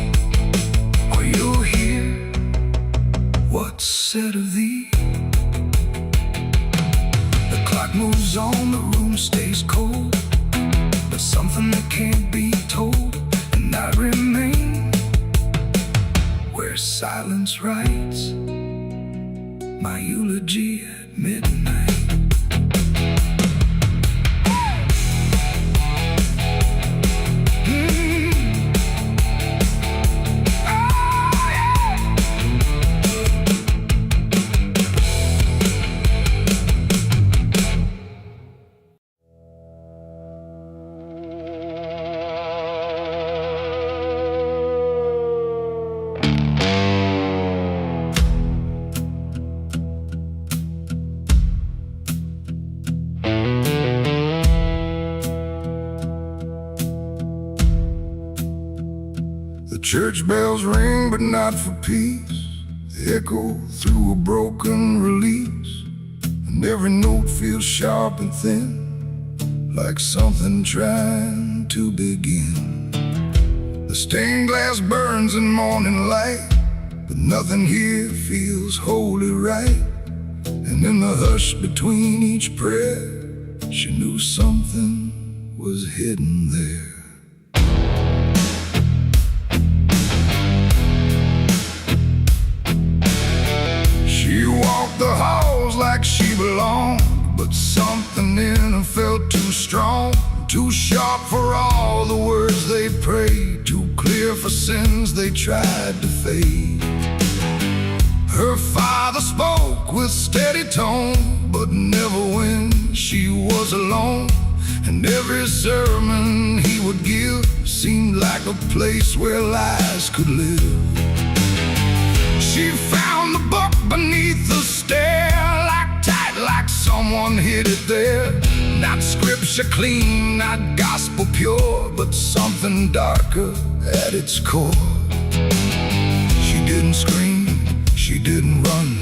or you'll hear what's said of thee. The clock moves on, the room stays cold, but something that can't be told, and I remain where where silence writes my eulogy at midnight. Church bells ring, but not for peace. They echo through a broken release, and every note feels sharp and thin, like something trying to begin. The stained glass burns in morning light, but nothing here feels wholly right. And in the hush between each prayer, she knew something was hidden there. She walked the halls like she belonged, but something in her felt too strong, too sharp for all the words they prayed, too clear for sins they tried to fade. Her father spoke with steady tone, but never when she was alone. And every sermon he would give seemed like a place where lies could live. She found the book beneath the stair, like tight, like someone hid it there. Not scripture clean, not gospel pure, but something darker at its core. She didn't scream, she didn't run,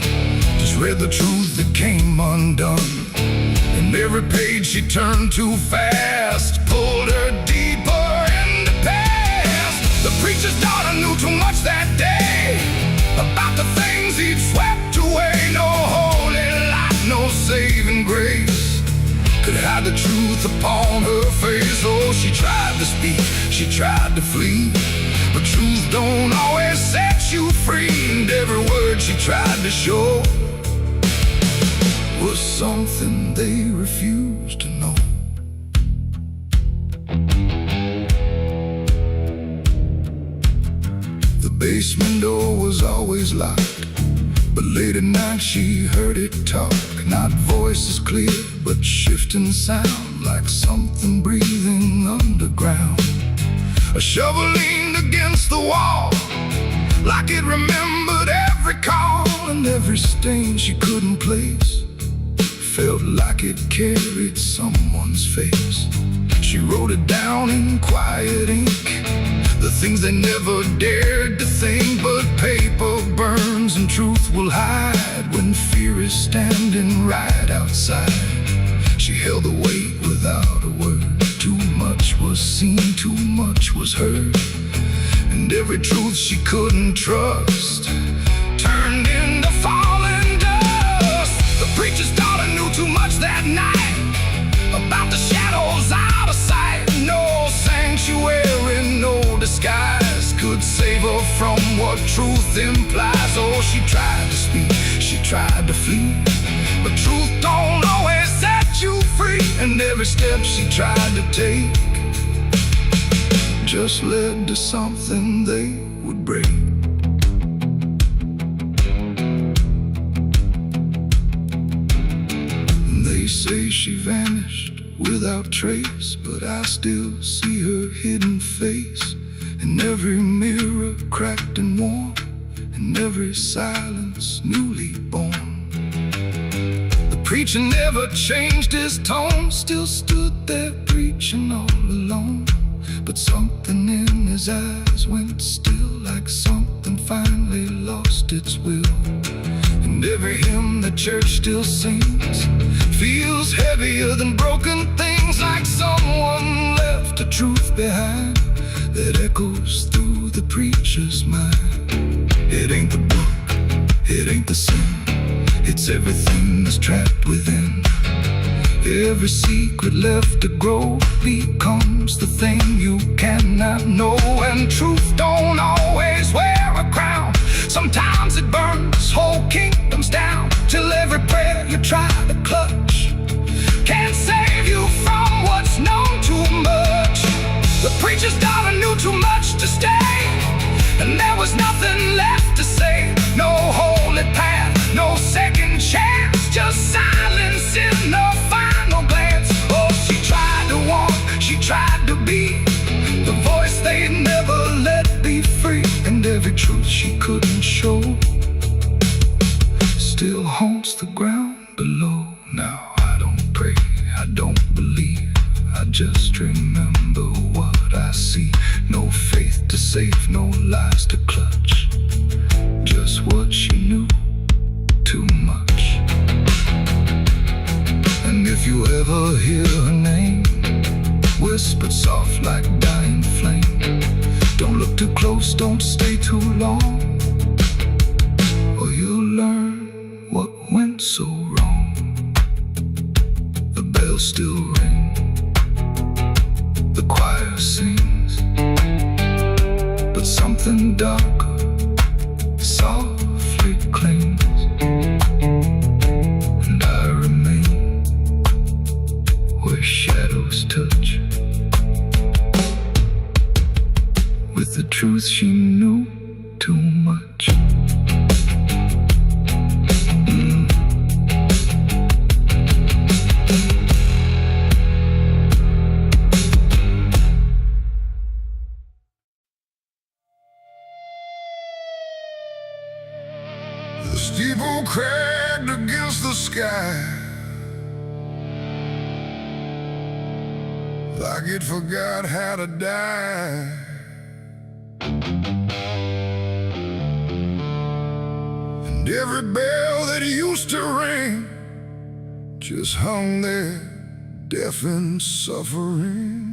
just read the truth that came undone. And every page she turned too fast pulled her deeper into past. The preacher's daughter knew too much that day about the things he'd swept away. No holy light, no saving grace could hide the truth upon her face. Oh, she tried to speak, she tried to flee, but truth don't always set you free. And every word she tried to show was something they refused to know. The basement door was always locked, but late at night she heard it talk. Not voices clear, but shifting sound, like something breathing underground. A shovel leaned against the wall, like it remembered every call. And every stain she couldn't place felt like it carried someone's face. She wrote it down in quiet ink, the things they never dared to think. But paper burns and truth will hide when fear is standing right outside. She held the weight without a word. Too much was seen, too much was heard, and every truth she couldn't trust turned into falling dust. The preacher's daughter knew too much that night about the shadows out of sight. No sanctuary, no disguise could save her from what truth implies. Oh, she tried to speak, she tried to flee, but truth don't always set you free. And every step she tried to take just led to something they would break. They say she vanished without trace, but I still see her hidden face in every mirror cracked and worn, in every silence newly born. The preacher never changed his tone, still stood there preaching all alone. But something in his eyes went still, like something finally lost its will. And every hymn the church still sings feels heavier than broken things, like someone left a truth behind that echoes through the preacher's mind. It ain't the book, it ain't the sin, it's everything that's trapped within. Every secret left to grow becomes the thing you cannot know. And truth don't always wear a crown, Sometimes it burns whole kingdoms down, till every prayer you try to clutch can't save you from what's known too much. The preacher's daughter knew too much to stay, and there was nothing left to say. No holy path, no second chance, just silence in the final glance. Oh, she tried to walk, she tried to be the voice they'd never let be free, and every truth she couldn't show still haunts the ground below. Now I don't pray, I don't believe, I just remember what I see. No faith to save, no lies to clutch, just what she knew too much. And if you ever hear her name whispered soft like dying flame, don't look too close, don't stay too long, or you'll learn what went so wrong. The bells still ring, the choir sings, but something darker softly clings, and I remain where shadows touch with the truth she knew too much. The steeple cracked against the sky, like it forgot how to die. And every bell that used to ring just hung there, deaf and suffering.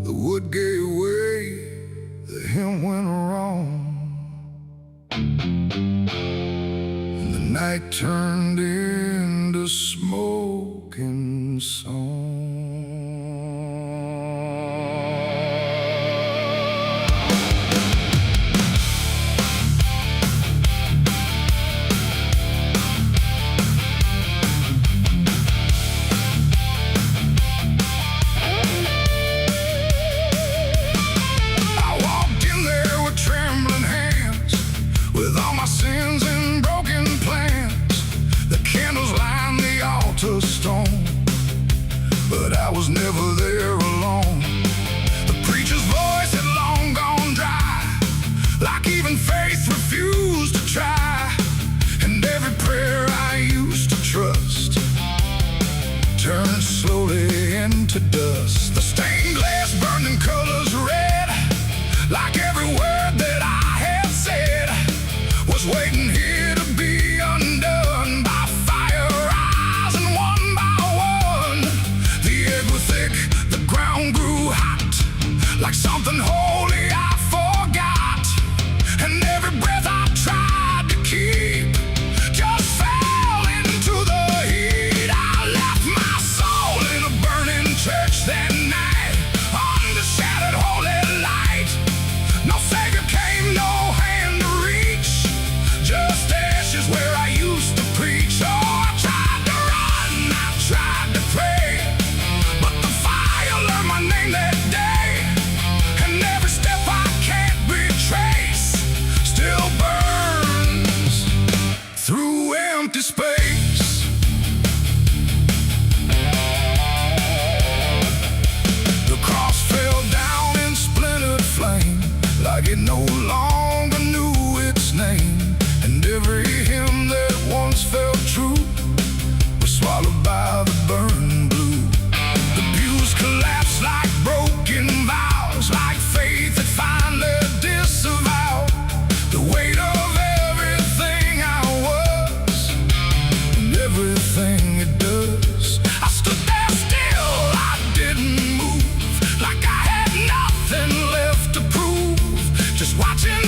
The wood gave way, the hymn went wrong, and the night turned into smoking song. Stone, but I was never there alone. The preacher's voice had long gone dry, like even faith refused to try. And every prayer I used to trust turned slowly into dust. The stained glass burned in colors red, like every word that I had said was waiting here to be undone by fire. Grew hot, like something holy I forgot, and every breath I tried to keep just fell into the heat. I left my soul in a burning church that night, under shattered holy light. No savior came, no hand to reach, just ashes where I used to preach. Oh, I tried to run, I tried to pray, but the fire learned my name that day, and every step I can't retrace still burns through empty space. The cross fell down in splintered flame, like it no longer knew its name, and every hymn that once felt true was swallowed by the burn blue. The pews collapsed like broken vows, like faith that finally disavowed the weight of everything I was and everything it does. I stood there still, I didn't move, like I had nothing left to prove, just watching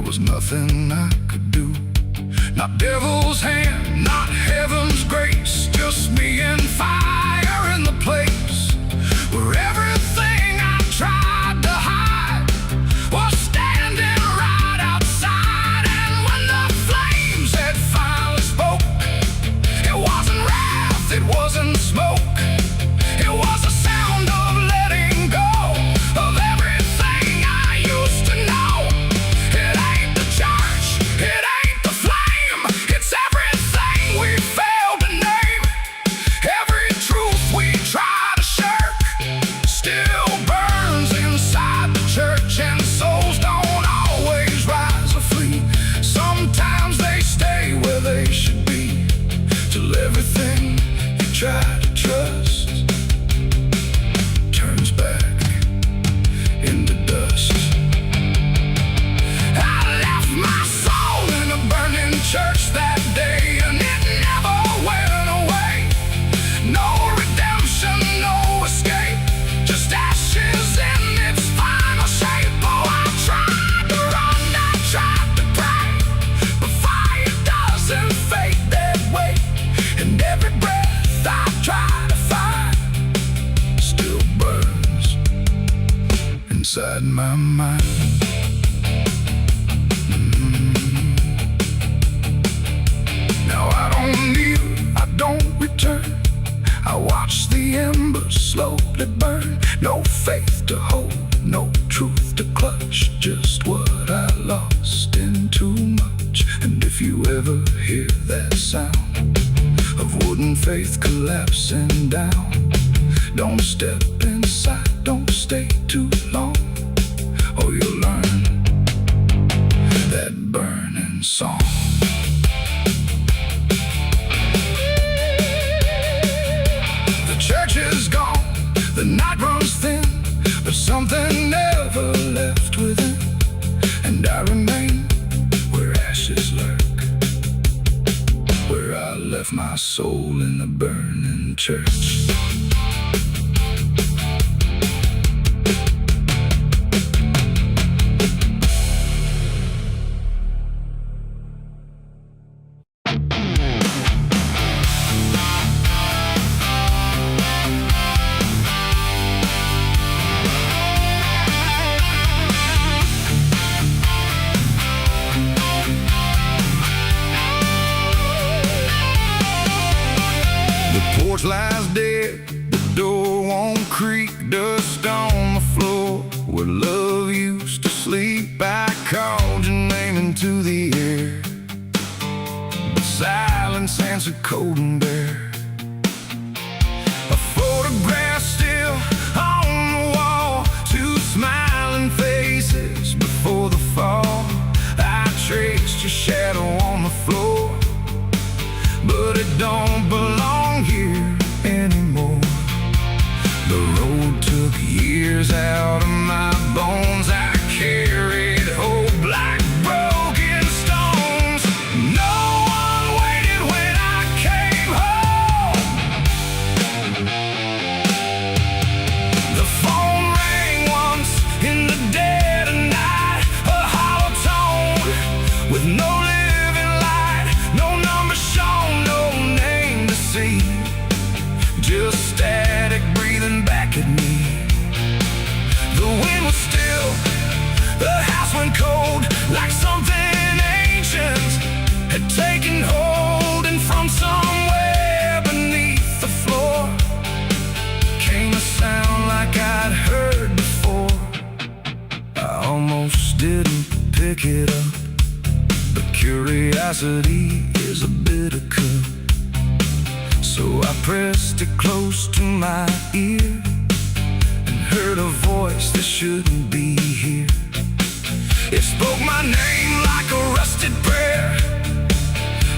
was nothing I could do. Not devil's hand, not heaven's grace, just me and fire in the place where everything I tried to hide was standing right outside. And when the flames had finally spoke, it wasn't wrath, it wasn't smoke, it was the sound of letting go of everything I used to know. It ain't the church, it ain't the flame, it's everything we failed to name. Every truth we try to shirk still burns inside the church, and souls don't always rise or flee. Sometimes they stay where they should be, till everything you try to trust turns back into dust. I left my soul in a burning church that day, and it never went away. No redemption, no escape, just ashes in its final shape. Oh, I tried to run, I tried to pray, but fire doesn't fade that way. And every breath I try to find still burns inside my mind. Now I don't kneel, I don't return, I watch the embers slowly burn. No faith to hold, no truth to clutch, just what I lost in too much. And if you ever hear that sound of wooden faith collapsing down, don't step inside, don't stay too long, or you'll learn that burning song. The church is gone, the night runs thin, but something never left within, and I remain where ashes lurk, where I left my soul in the burning church. The porch lies dead, the door won't creak, dust on the floor where love used to sleep. I called your name into the air, but silence answered cold and bare. A photograph still on the wall, two smiling faces before the fall. I traced your shadow on the floor, but it don't belong here anymore. The road took years out of my bones. I carried hope like broken stones. No one waited when I came home. The phone rang once in the dead of night, a hollow tone with no living light, no number shown, no name to see, just static breathing back at me. The wind was still, the house went cold, like something ancient had taken hold, and from somewhere beneath the floor came a sound like I'd heard before. I almost didn't pick it up, but curiosity is a bitter cup. So I pressed it close to my ear and heard a voice that shouldn't be here. It spoke my name like a rusted prayer,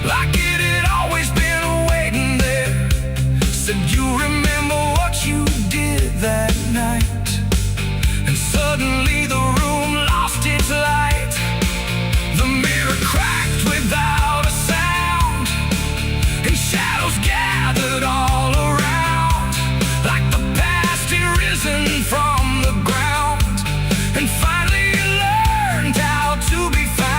like it had always been waiting there. Said, you remember what you did that night? And suddenly the room lost its light. The mirror cracked without a sound, and shadows gathered all around, like the past had risen from the ground and finally learned how to be found.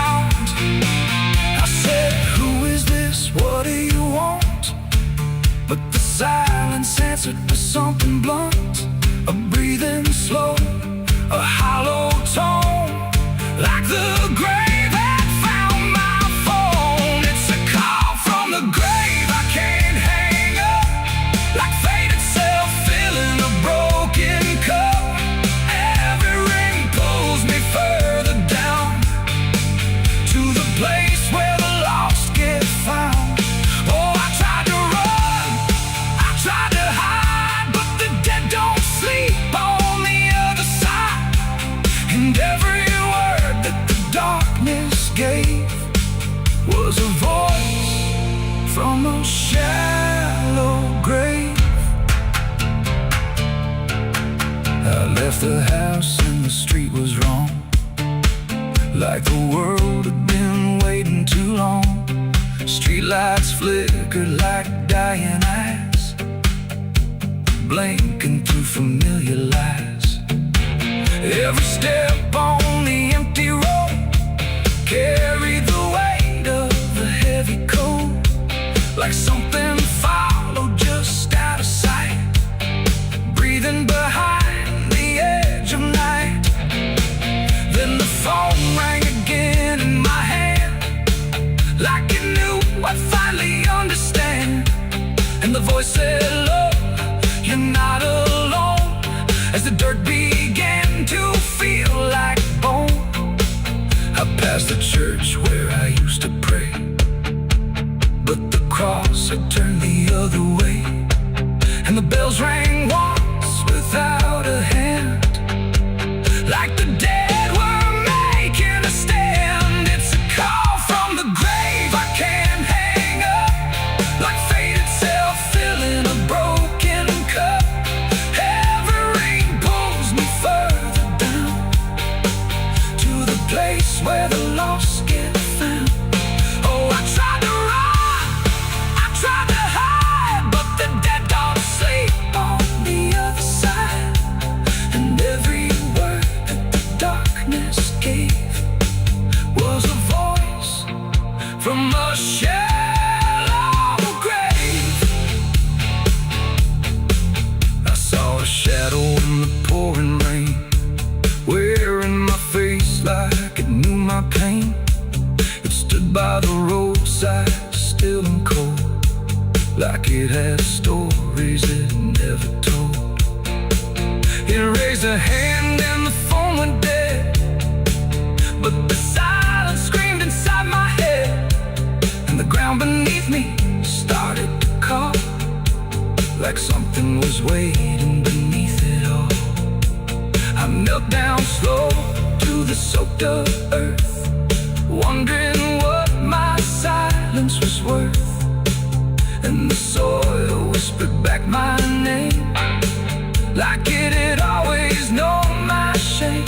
gave was a voice from a shallow grave. I left the house and the street was wrong, like the world had been waiting too long. Streetlights flickered like dying eyes, blinking through familiar lies. Every step on the empty road carried the weight of a heavy coat, like something followed just out of sight, breathing behind the edge of night. Then the phone rang again in my hand, like it knew I'd finally understand. And the voice said, look, you're not alone, as the dirt began to feel like bone. I passed the church where I used to pray, but the cross had turned the other way. And the bells rang once without a hand, like the dead were making a stand. It's a call from the grave I can't hang up, like fate itself filling a broken cup. Every ring pulls me further down to the place where the lost get found. Oh, I tried to run, I tried to hide, but the dead don't sleep on the other side. And every word that the darkness gave was a voice from a shallow grave. I saw a shadow in the pouring rain, wearing my face like it knew my pain. It stood by the roadside, still and cold, like it had stories it never told. It raised a hand and the phone went dead, but the silence screamed inside my head. And the ground beneath me started to call, like something was waiting beneath it all. I knelt down slow to the soaked up earth, wondering what my silence was worth. And the soil whispered back my name, like it had always known my shame.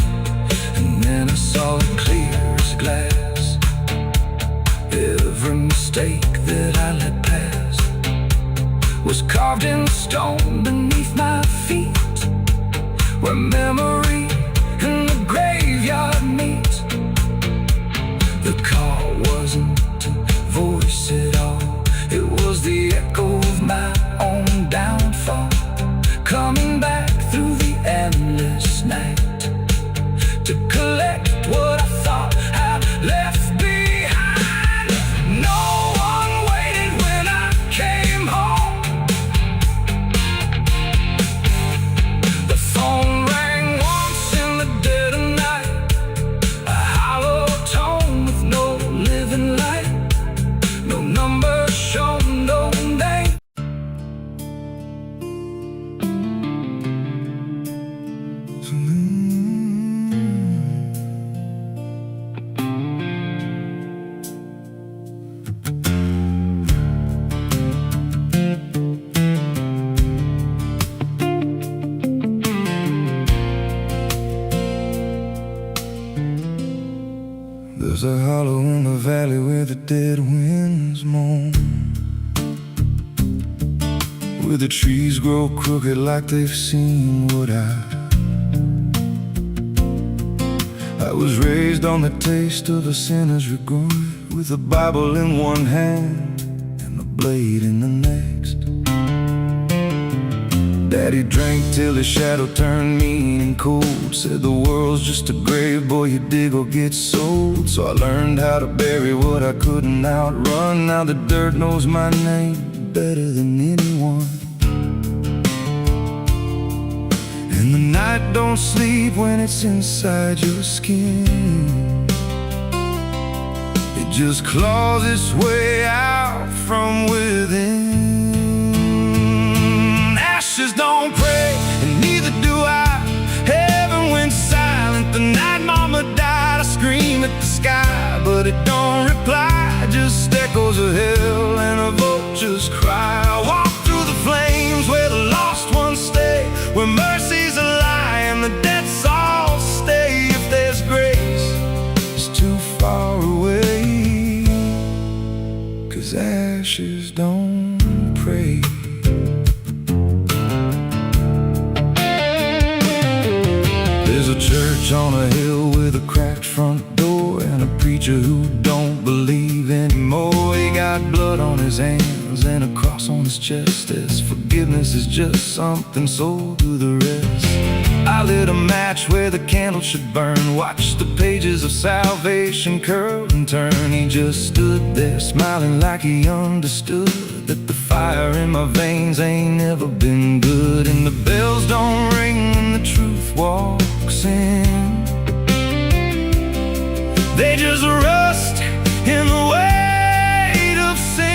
And then I saw it clear as glass, every mistake that I let pass was carved in stone beneath my feet, where memory and the graveyard meet. The call wasn't a voice at all, it was the echo of my own downfall, coming back through the endless night to collect what I thought I'd left behind. No one waited when I came home. The phone rang once in the dead of night, a hollow tone with no living light, no number shown, no name. There's a hollow in the valley where the dead winds moan, where the trees grow crooked like they've seen what I was raised on the taste of a sinner's regret, with a Bible in one hand and a blade in the next. Daddy drank till his shadow turned mean and cold, said the world's just a grave, boy, you dig or get sold. So I learned how to bury what I couldn't outrun. Now the dirt knows my name better than anyone. And the night don't sleep when it's inside your skin, it just claws its way out from within. Ashes don't pray, and neither do I. Heaven went silent the night mama died. I scream at the sky, but but it don't reply, just echoes of hell and a vulture's cry. I walk through the flames where the lost ones stay, where mercy's a lie and the dead souls stay. If there's grace, it's too far away, 'cause ashes don't pray. There's a church on a hill with a cracked front door and a preacher who don't believe anymore. He got blood on his hands and a cross on his chest, as forgiveness is just something sold to the rest. I lit a match where the candle should burn, watched the pages of salvation curl and turn. He just stood there smiling like he understood that the fire in my veins ain't never been good. And the bells don't ring when the truth walks in, they just rust in the weight of sin.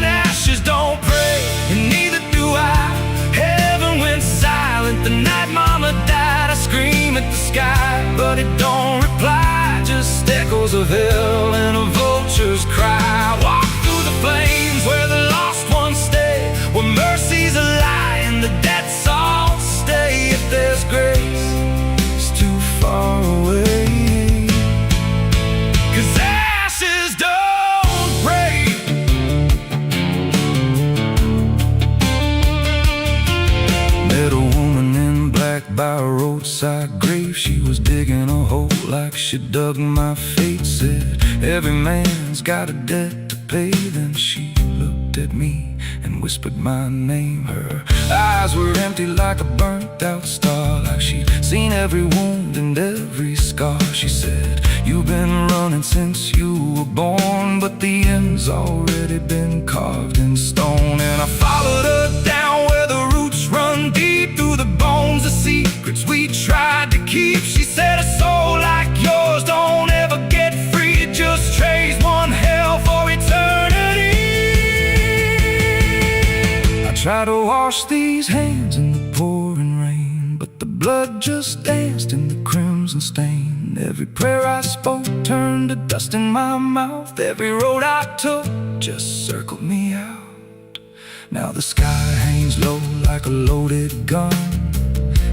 Ashes don't pray, and neither do I. Heaven went silent the night mama died. I scream at the sky, but it don't reply, just echoes of hell and a vulture's cry. Walk through the flames where the lost ones stay, where mercy's a lie and the dead souls stay. If there's grace, it's too far away, 'cause ashes don't break. Met a woman in black by a roadside grave. She was digging a hole like she dug my fate. Said every man's got a debt to pay. Then she looked at me and whispered my name. Her eyes were empty like a burnt out star, like she'd seen every wound and every scar. She said, you've been running since you were born, but the end's already been carved in stone. And I followed her down where the roots run deep through the bones, the secrets we tried to keep. She said, a soul like yours don't ever get free, it just trades one hell for eternity. I try to wash these hands in the pouring rain, but the blood just danced in the crimson stain. Every prayer I spoke turned to dust in my mouth. Every road I took just circled me out. Now the sky hangs low like a loaded gun,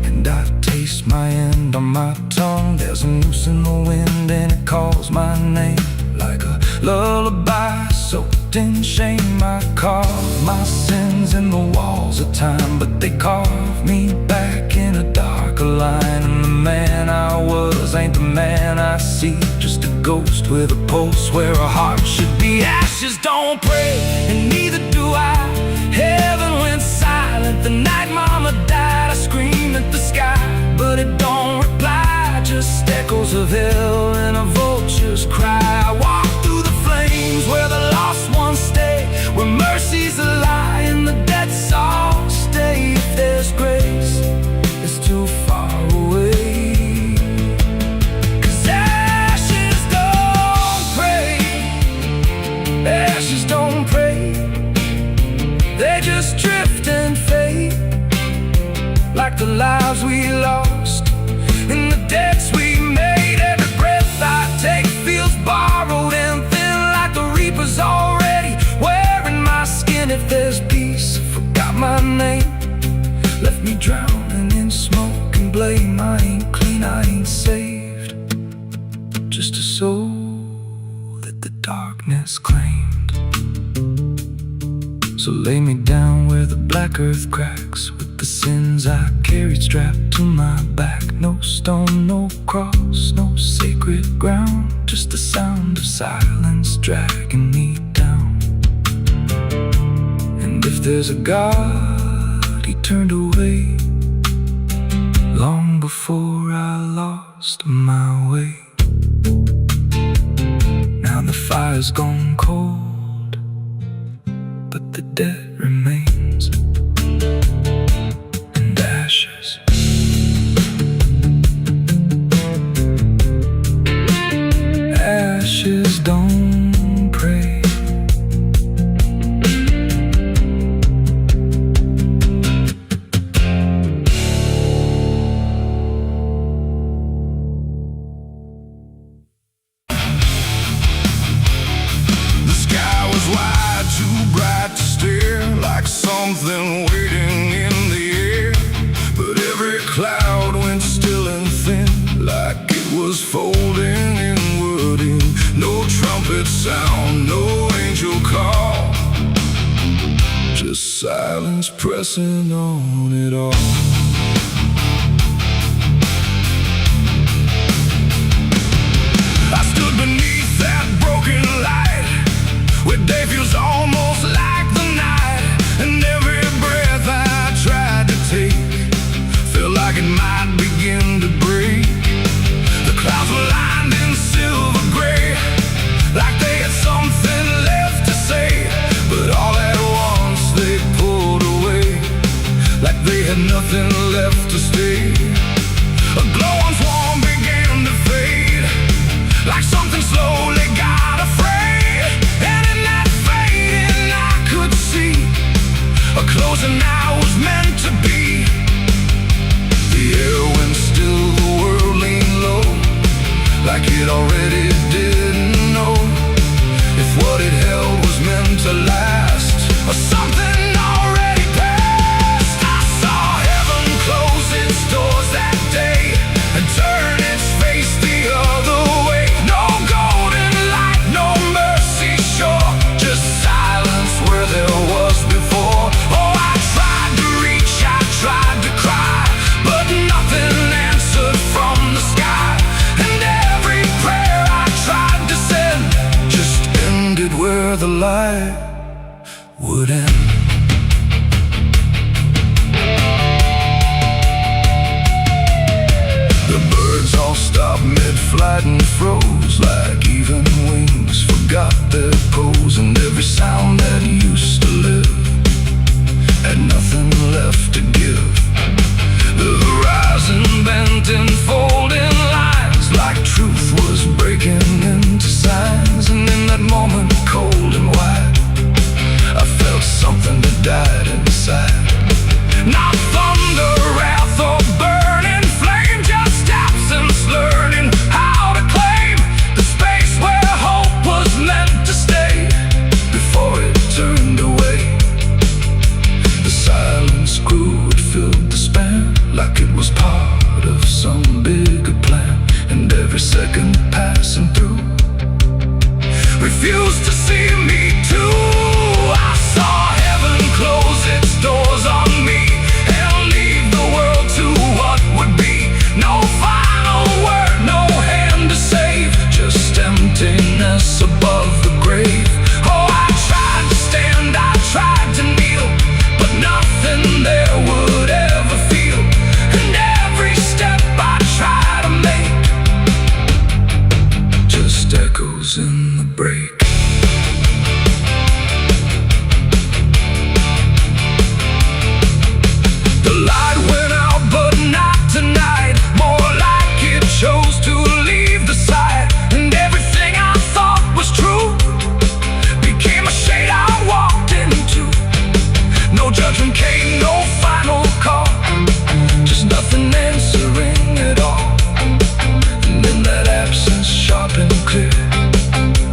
and I taste my end on my tongue. There's a noose in the wind and it calls my name like a lullaby soaked in shame. I carve my sins in the walls of time, but they carve me back in a darker line. And the man I was ain't the man I see, just a ghost with a pulse where a heart should be. Ashes don't pray, and neither do I. Heaven went silent the night mama died. I screamed at the sky, but it don't reply, just echoes of hell and a vulture's cry. I walk through the flames where the lost ones stay, where mercy's a lie and the dead souls stay. If there's grace, it's too far away, 'cause ashes don't pray. Ashes don't pray, they just drift and fade, like the lives we lost and the debts we made. Every breath I take feels borrowed and thin, like the reaper's already wearing my skin. If there's peace, I forgot my name, left me drowning in smoke and blame. I ain't clean, I ain't saved, just a soul that the darkness claimed. So lay me down where the black earth cracks, with the sins I carried strapped to my back. No stone, no cross, no sacred ground, just the sound of silence dragging me down. And if there's a God, he turned away long before I lost my way. Now the fire's gone cold, but the debt remains, and ashes. Ashes don't pray. melody, no trumpet sound, no angel call, just silence pressing on it all. I stood beneath that broken light, where day feels almost like the night, and every breath I tried to take felt like it might begin to break. The clouds were lined in silver gray, like they had something left to say, but all at once they pulled away, like they had nothing left to stay. A glowing swarm began to fade, like something slowly got afraid, and in that fading I could see a closing I was meant to be. The air went still, the world leaned low, like it already didn't know if what it held was meant to last, or something already passed. I saw heaven close its doors that day and turn its face the other way. No golden light, no mercy shore, just silence where there was before. Oh, I tried to reach, I tried to cry, but nothing answered from the sky, and every prayer I tried to send just ended where the light would end. The birds all stopped mid-flight and froze, like even wings forgot their pose, and every sound that used to live had nothing left to give. The horizon bent in folding lines, like truth was breaking into signs, and in that moment, cold and wide, I felt something that died inside. Not thunder, wrath, or burning flame, just absence learning how to claim the space where hope was meant to stay before it turned away. The silence grew, it filled the span, like it was part of some bigger plan, and every second passing through refused to see me too. I saw heaven close its doors on me and leave the world to what would be. No final word, no hand to save, just emptiness above the grave. Oh, I tried to stand, I tried to kneel, but nothing there would ever feel, and every step I try to make just echoes in the break. The light went out, but not tonight, more like it chose to leave the sight, and everything I thought was true became a shade I walked into. No judgment came, no final call, just nothing answering at all. And in that absence, sharp and clear,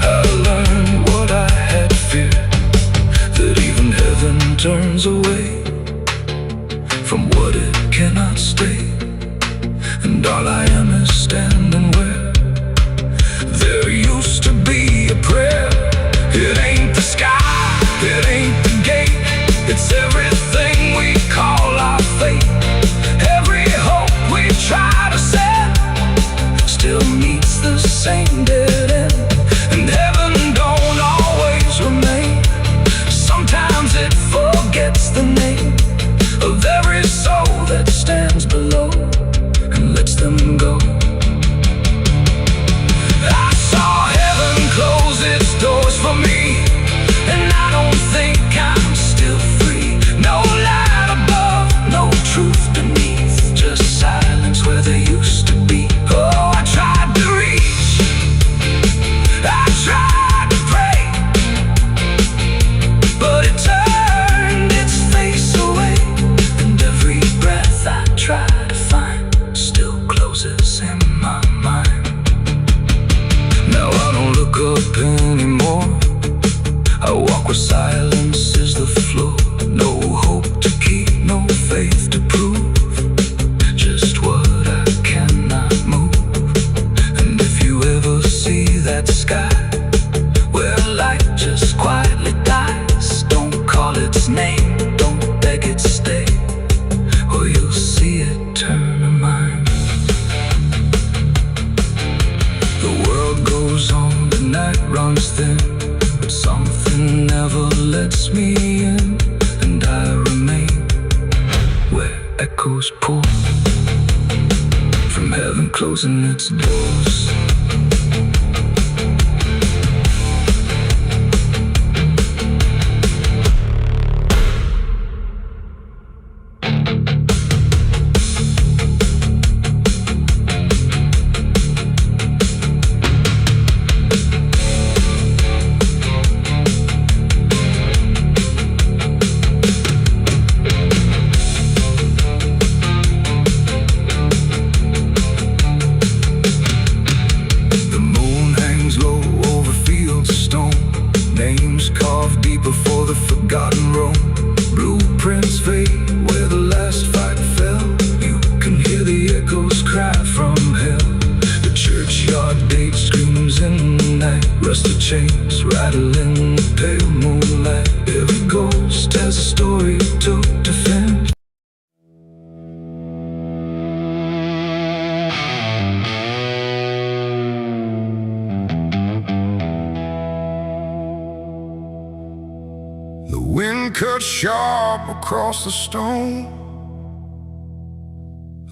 I learned what I had feared, that even heaven turns away from what it cannot stay, and all I am is standing where there used to be a prayer. It ain't the sky, it ain't the gate, it's everything we call our fate. Every hope we try to send still meets the same dead end, and heaven don't always remain. Sometimes it forgets the name of every soul that stands below and lets them go. I saw heaven close its doors for me, and I don't think I'm still free. No light above, no truth beneath, just silence where there used to be. Oh, I tried to reach, I tried to pray, but it turned its face away, and every breath I try to find still closes in my mind. Now I don't look up anymore, I walk where silence is the floor. No hope to keep, no faith to prove, just what I cannot move. And if you ever see that sky, where light just quietly dies. Don't call its name, don't beg it stay, or you'll see it turn a mind. The world goes on, the night runs thin, but something never lets me in, and I remain where echoes pour from heaven closing its doors. Before the forgotten roam, blueprints fade where the last fight fell. You can hear the echoes cry from hell. The churchyard date screams in the night. Rusted chains rattle in the pale moonlight. Every ghost has a story to defend. The wind cuts sharp across the stone,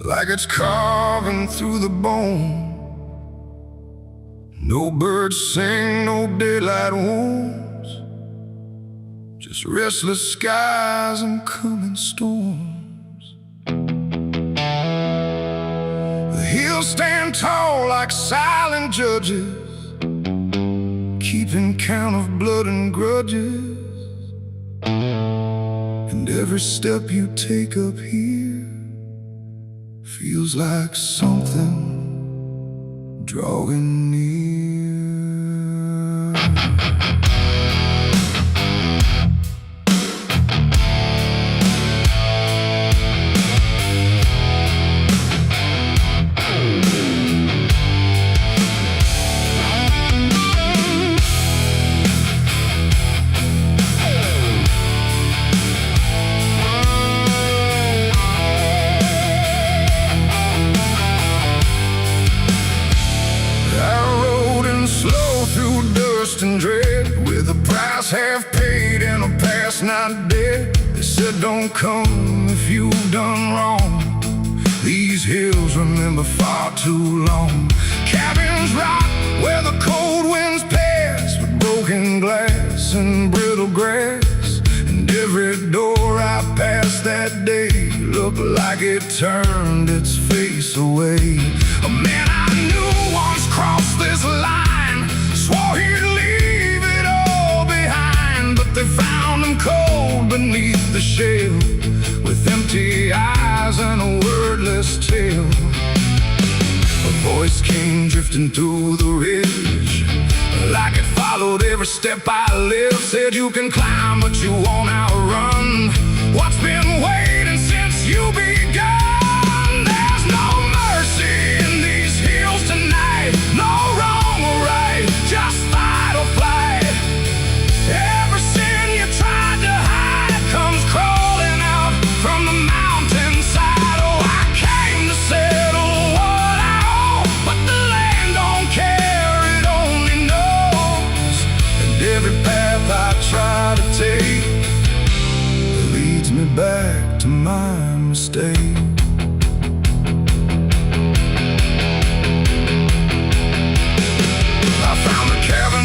like it's carving through the bone. No birds sing, no daylight wounds, just restless skies and coming storms. The hills stand tall like silent judges, keeping count of blood and grudges. And every step you take up here feels like something drawing near. And dread, with a price half paid and a past not dead. They said don't come if you've done wrong. These hills remember far too long. Cabins rock where the cold winds pass, with broken glass and brittle grass. And every door I passed that day looked like it turned its face away. A man I knew once crossed this line, swore he'd leave it all behind, but they found him cold beneath the shell, with empty eyes and a wordless tale. A voice came drifting through the ridge, like it followed every step I lived. Said you can climb but you won't outrun what's been waiting since you begun. There's no mercy in these hills tonight, no wrong or right, just fight or flight. Every sin you tried to hide comes crawling out from the mountainside. Oh, I came to settle what I owe, but the land don't care, it only knows. And every path I try to take leads me back to my mistake.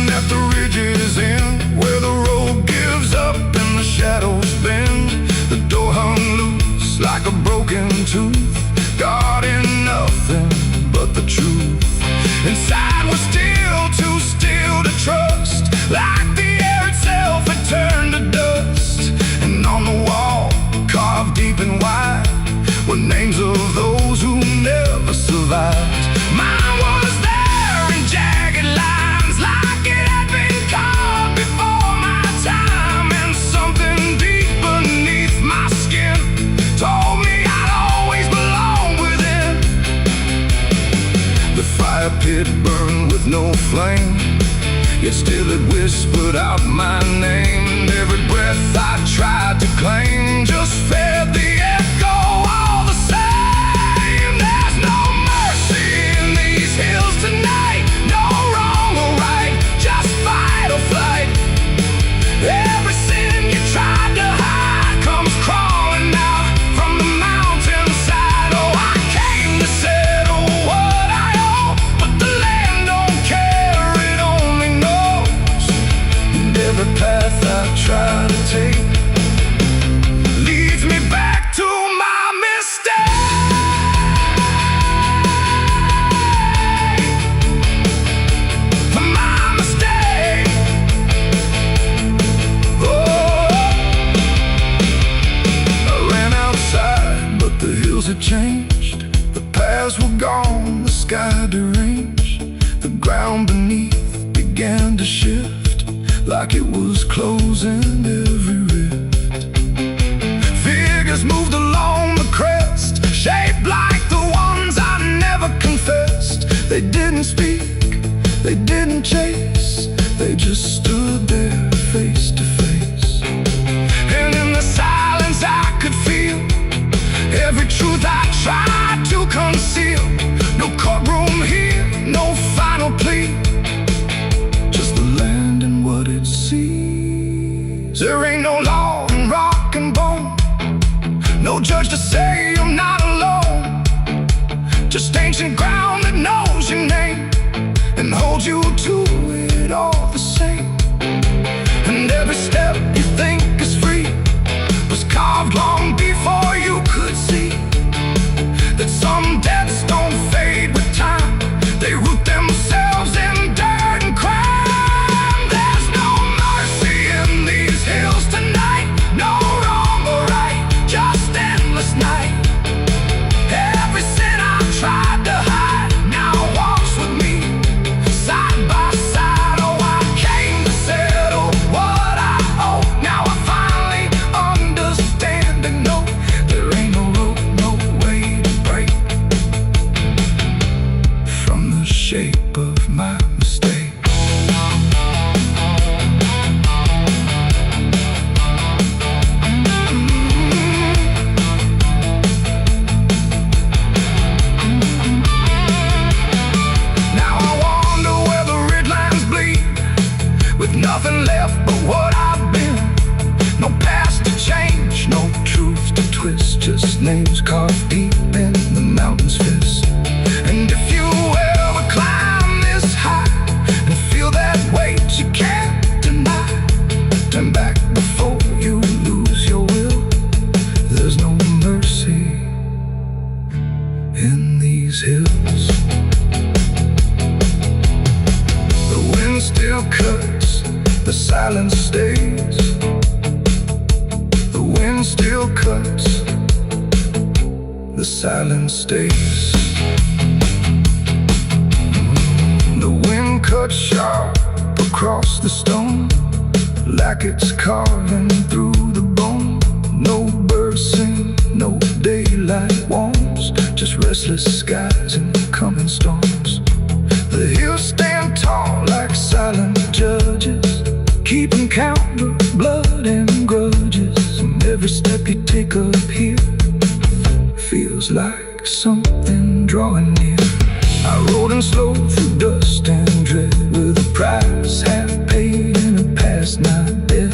At the ridge's end, where the road gives up and the shadows bend, the door hung loose like a broken tooth, guarding nothing but the truth. Inside was still too still to trust, like the air itself had turned to dust. And on the wall, carved deep and wide, were names of those who never survived. Mine was there in jagged lines, like it had been carved before my time. And something deep beneath my skin told me I'd always belong within. The fire pit burned with no flame, yet still it whispered out my name. And every breath I tried to claim just fed the echo all the same. There's no mercy in these hills tonight, no wrong or right, just fight or flight. Every sin you tried to hide comes crawling out from the mountainside. Oh, I came to settle what I owe, but the land don't care, it only knows. And every path I try to take leads me back to my mistake. My mistake. I ran outside, but the hills had changed. The paths were gone, the sky deranged. The ground beneath began to shift, like it was closing every rift. Figures moved along the crest, shaped like the ones I never confessed. They didn't speak, they didn't chase, they just stood there face to face. And in the silence I could feel every truth I tried to conceal. No courtroom here, no final plea, just the land and what it sees. There ain't no law in rock and bone, no judge to say I'm not alone. Just ancient ground that knows your name and holds you to it all the same. And every step you think is free was carved long before you could see that some debts don't fade with time, they root themselves in dirt and crime. There's no mercy in these hills tonight, no wrong or right, just endless night. Every sin I tried to hide now walks with me, side by side. Oh, I came to settle what I owe. Now I finally understand and know there ain't no rope, no way to break from the shape of my mistake. Now I wonder where the red lines bleed, with nothing left but what I've been. No past to change, no truth to twist, just names carved deep in the mountain's fist. And if you ever climb this high and feel that weight you can't deny, turn back before you lose your will. There's no mercy in these hills. The wind still cuts, the silence stays. The wind still cuts, the silence stays. The wind cuts sharp across the stone, like it's carving through the bone. No birds sing, no daylight warms, just restless skies and coming storms. The hills stand tall like silent judges, keeping count of blood and grudges. And every step you take up here feels like something drawing near. I rode in slow through dust and dread, with a price half paid and a past not dead.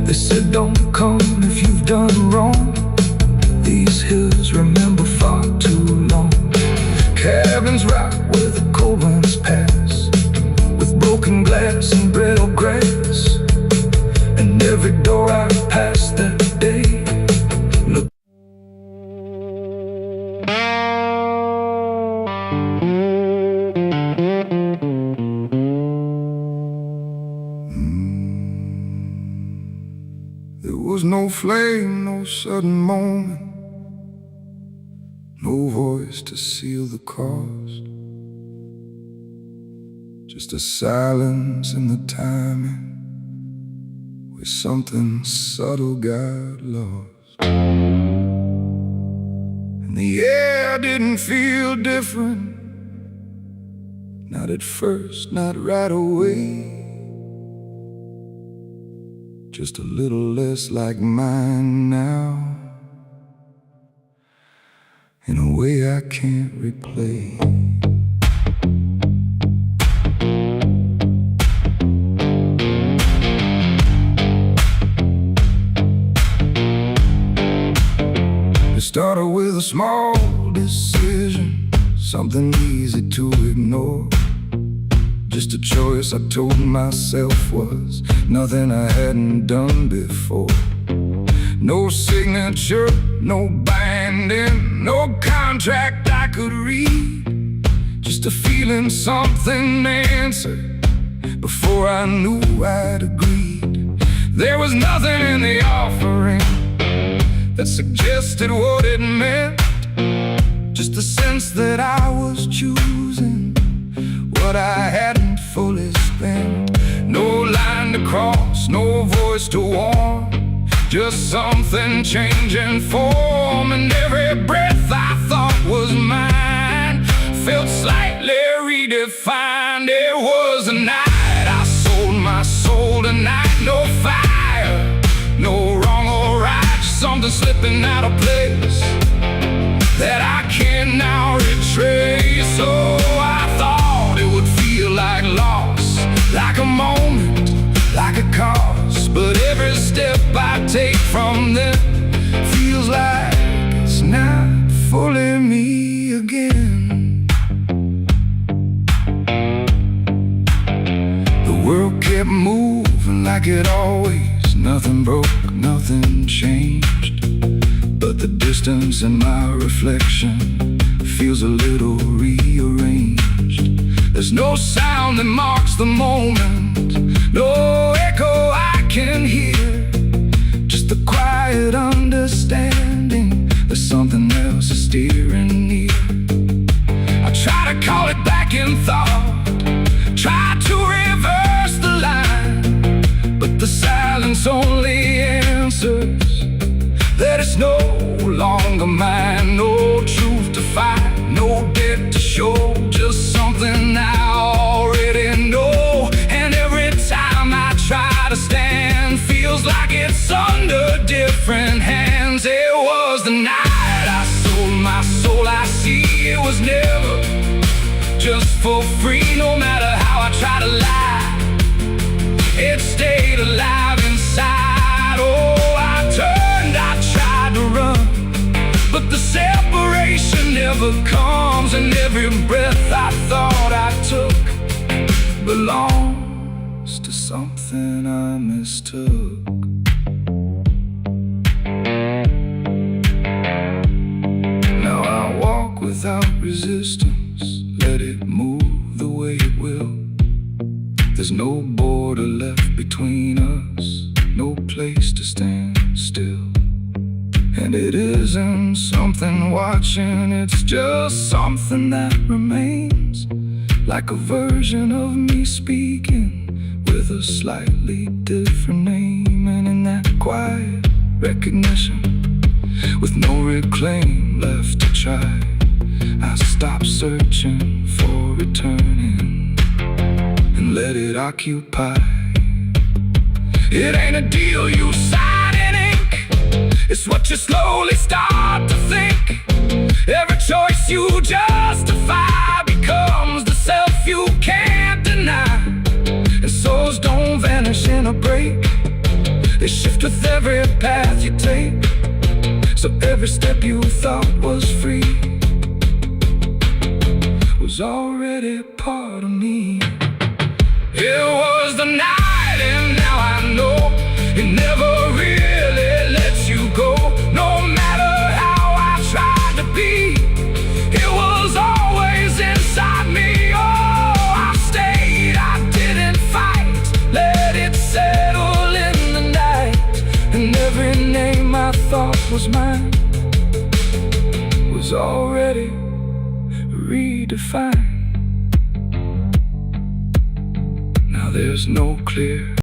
They said don't come if you've done wrong, these hills remember far too long. Cabins rock where the cold winds pass, with broken glass and brittle grass. And every door I passed that day looked. There was no flame, no sudden moment, no voice to seal the cost, just a silence in the timing where something subtle got lost. And the air didn't feel different, Not at first, not right away. Just a little less like mine now, in a way I can't replay. It started with a small decision, something easy to ignore. Just a choice I told myself was nothing I hadn't done before. No signature, no binding, no contract I could read. Just a feeling something answered before I knew I'd agreed. There was nothing in the offering that suggested what it meant. Just a sense that I was choosing what I hadn't fully spent. No line to cross, no voice to warn, just something changing form. And every breath I thought was mine felt slightly redefined. It was a night I sold my soul tonight. No fire, no wrong or right, just something slipping out of place that I can now retrace. So I thought it would feel like loss, like a moment, like a cause. But every step I take from them feels like it's not fully me again. The world kept moving like it always. Nothing broke, nothing changed, but the distance in my reflection feels a little rearranged. There's no sound that marks the moment, no echo I can hear, just the quiet understanding that something else is steering near. I try to call it back in thought, try to reverse the line, but the silence only answers that it's no longer mine. No truth to find, no debt to show, just something I already know. And every time I try to stand, feels like it's under different hands. It was the night I sold my soul. I see it was never just for free. No matter how I try to lie, it stayed alive inside. Oh, I tried to run, but the separation never comes. And every breath I thought I took belongs to something I mistook. Now I walk without resistance, let it move the way it will. There's no border left between us, no place to stand still. And it isn't something watching, it's just something that remains, like a version of me speaking with a slightly different name. And in that quiet recognition, with no reclaim left to try, I stop searching for returning and let it occupy. It ain't a deal you sign in ink, it's what you slowly start to think. Every choice you justify becomes the self you can't deny. And souls don't vanish in a break, they shift with every path you take. So every step you thought was free was already part of me. It was the night, and now I know it never really lets you go. No matter how I tried to be, it was always inside me. Oh, I stayed, I didn't fight, let it settle in the night. And every name I thought was mine was already redefined. Now there's no clear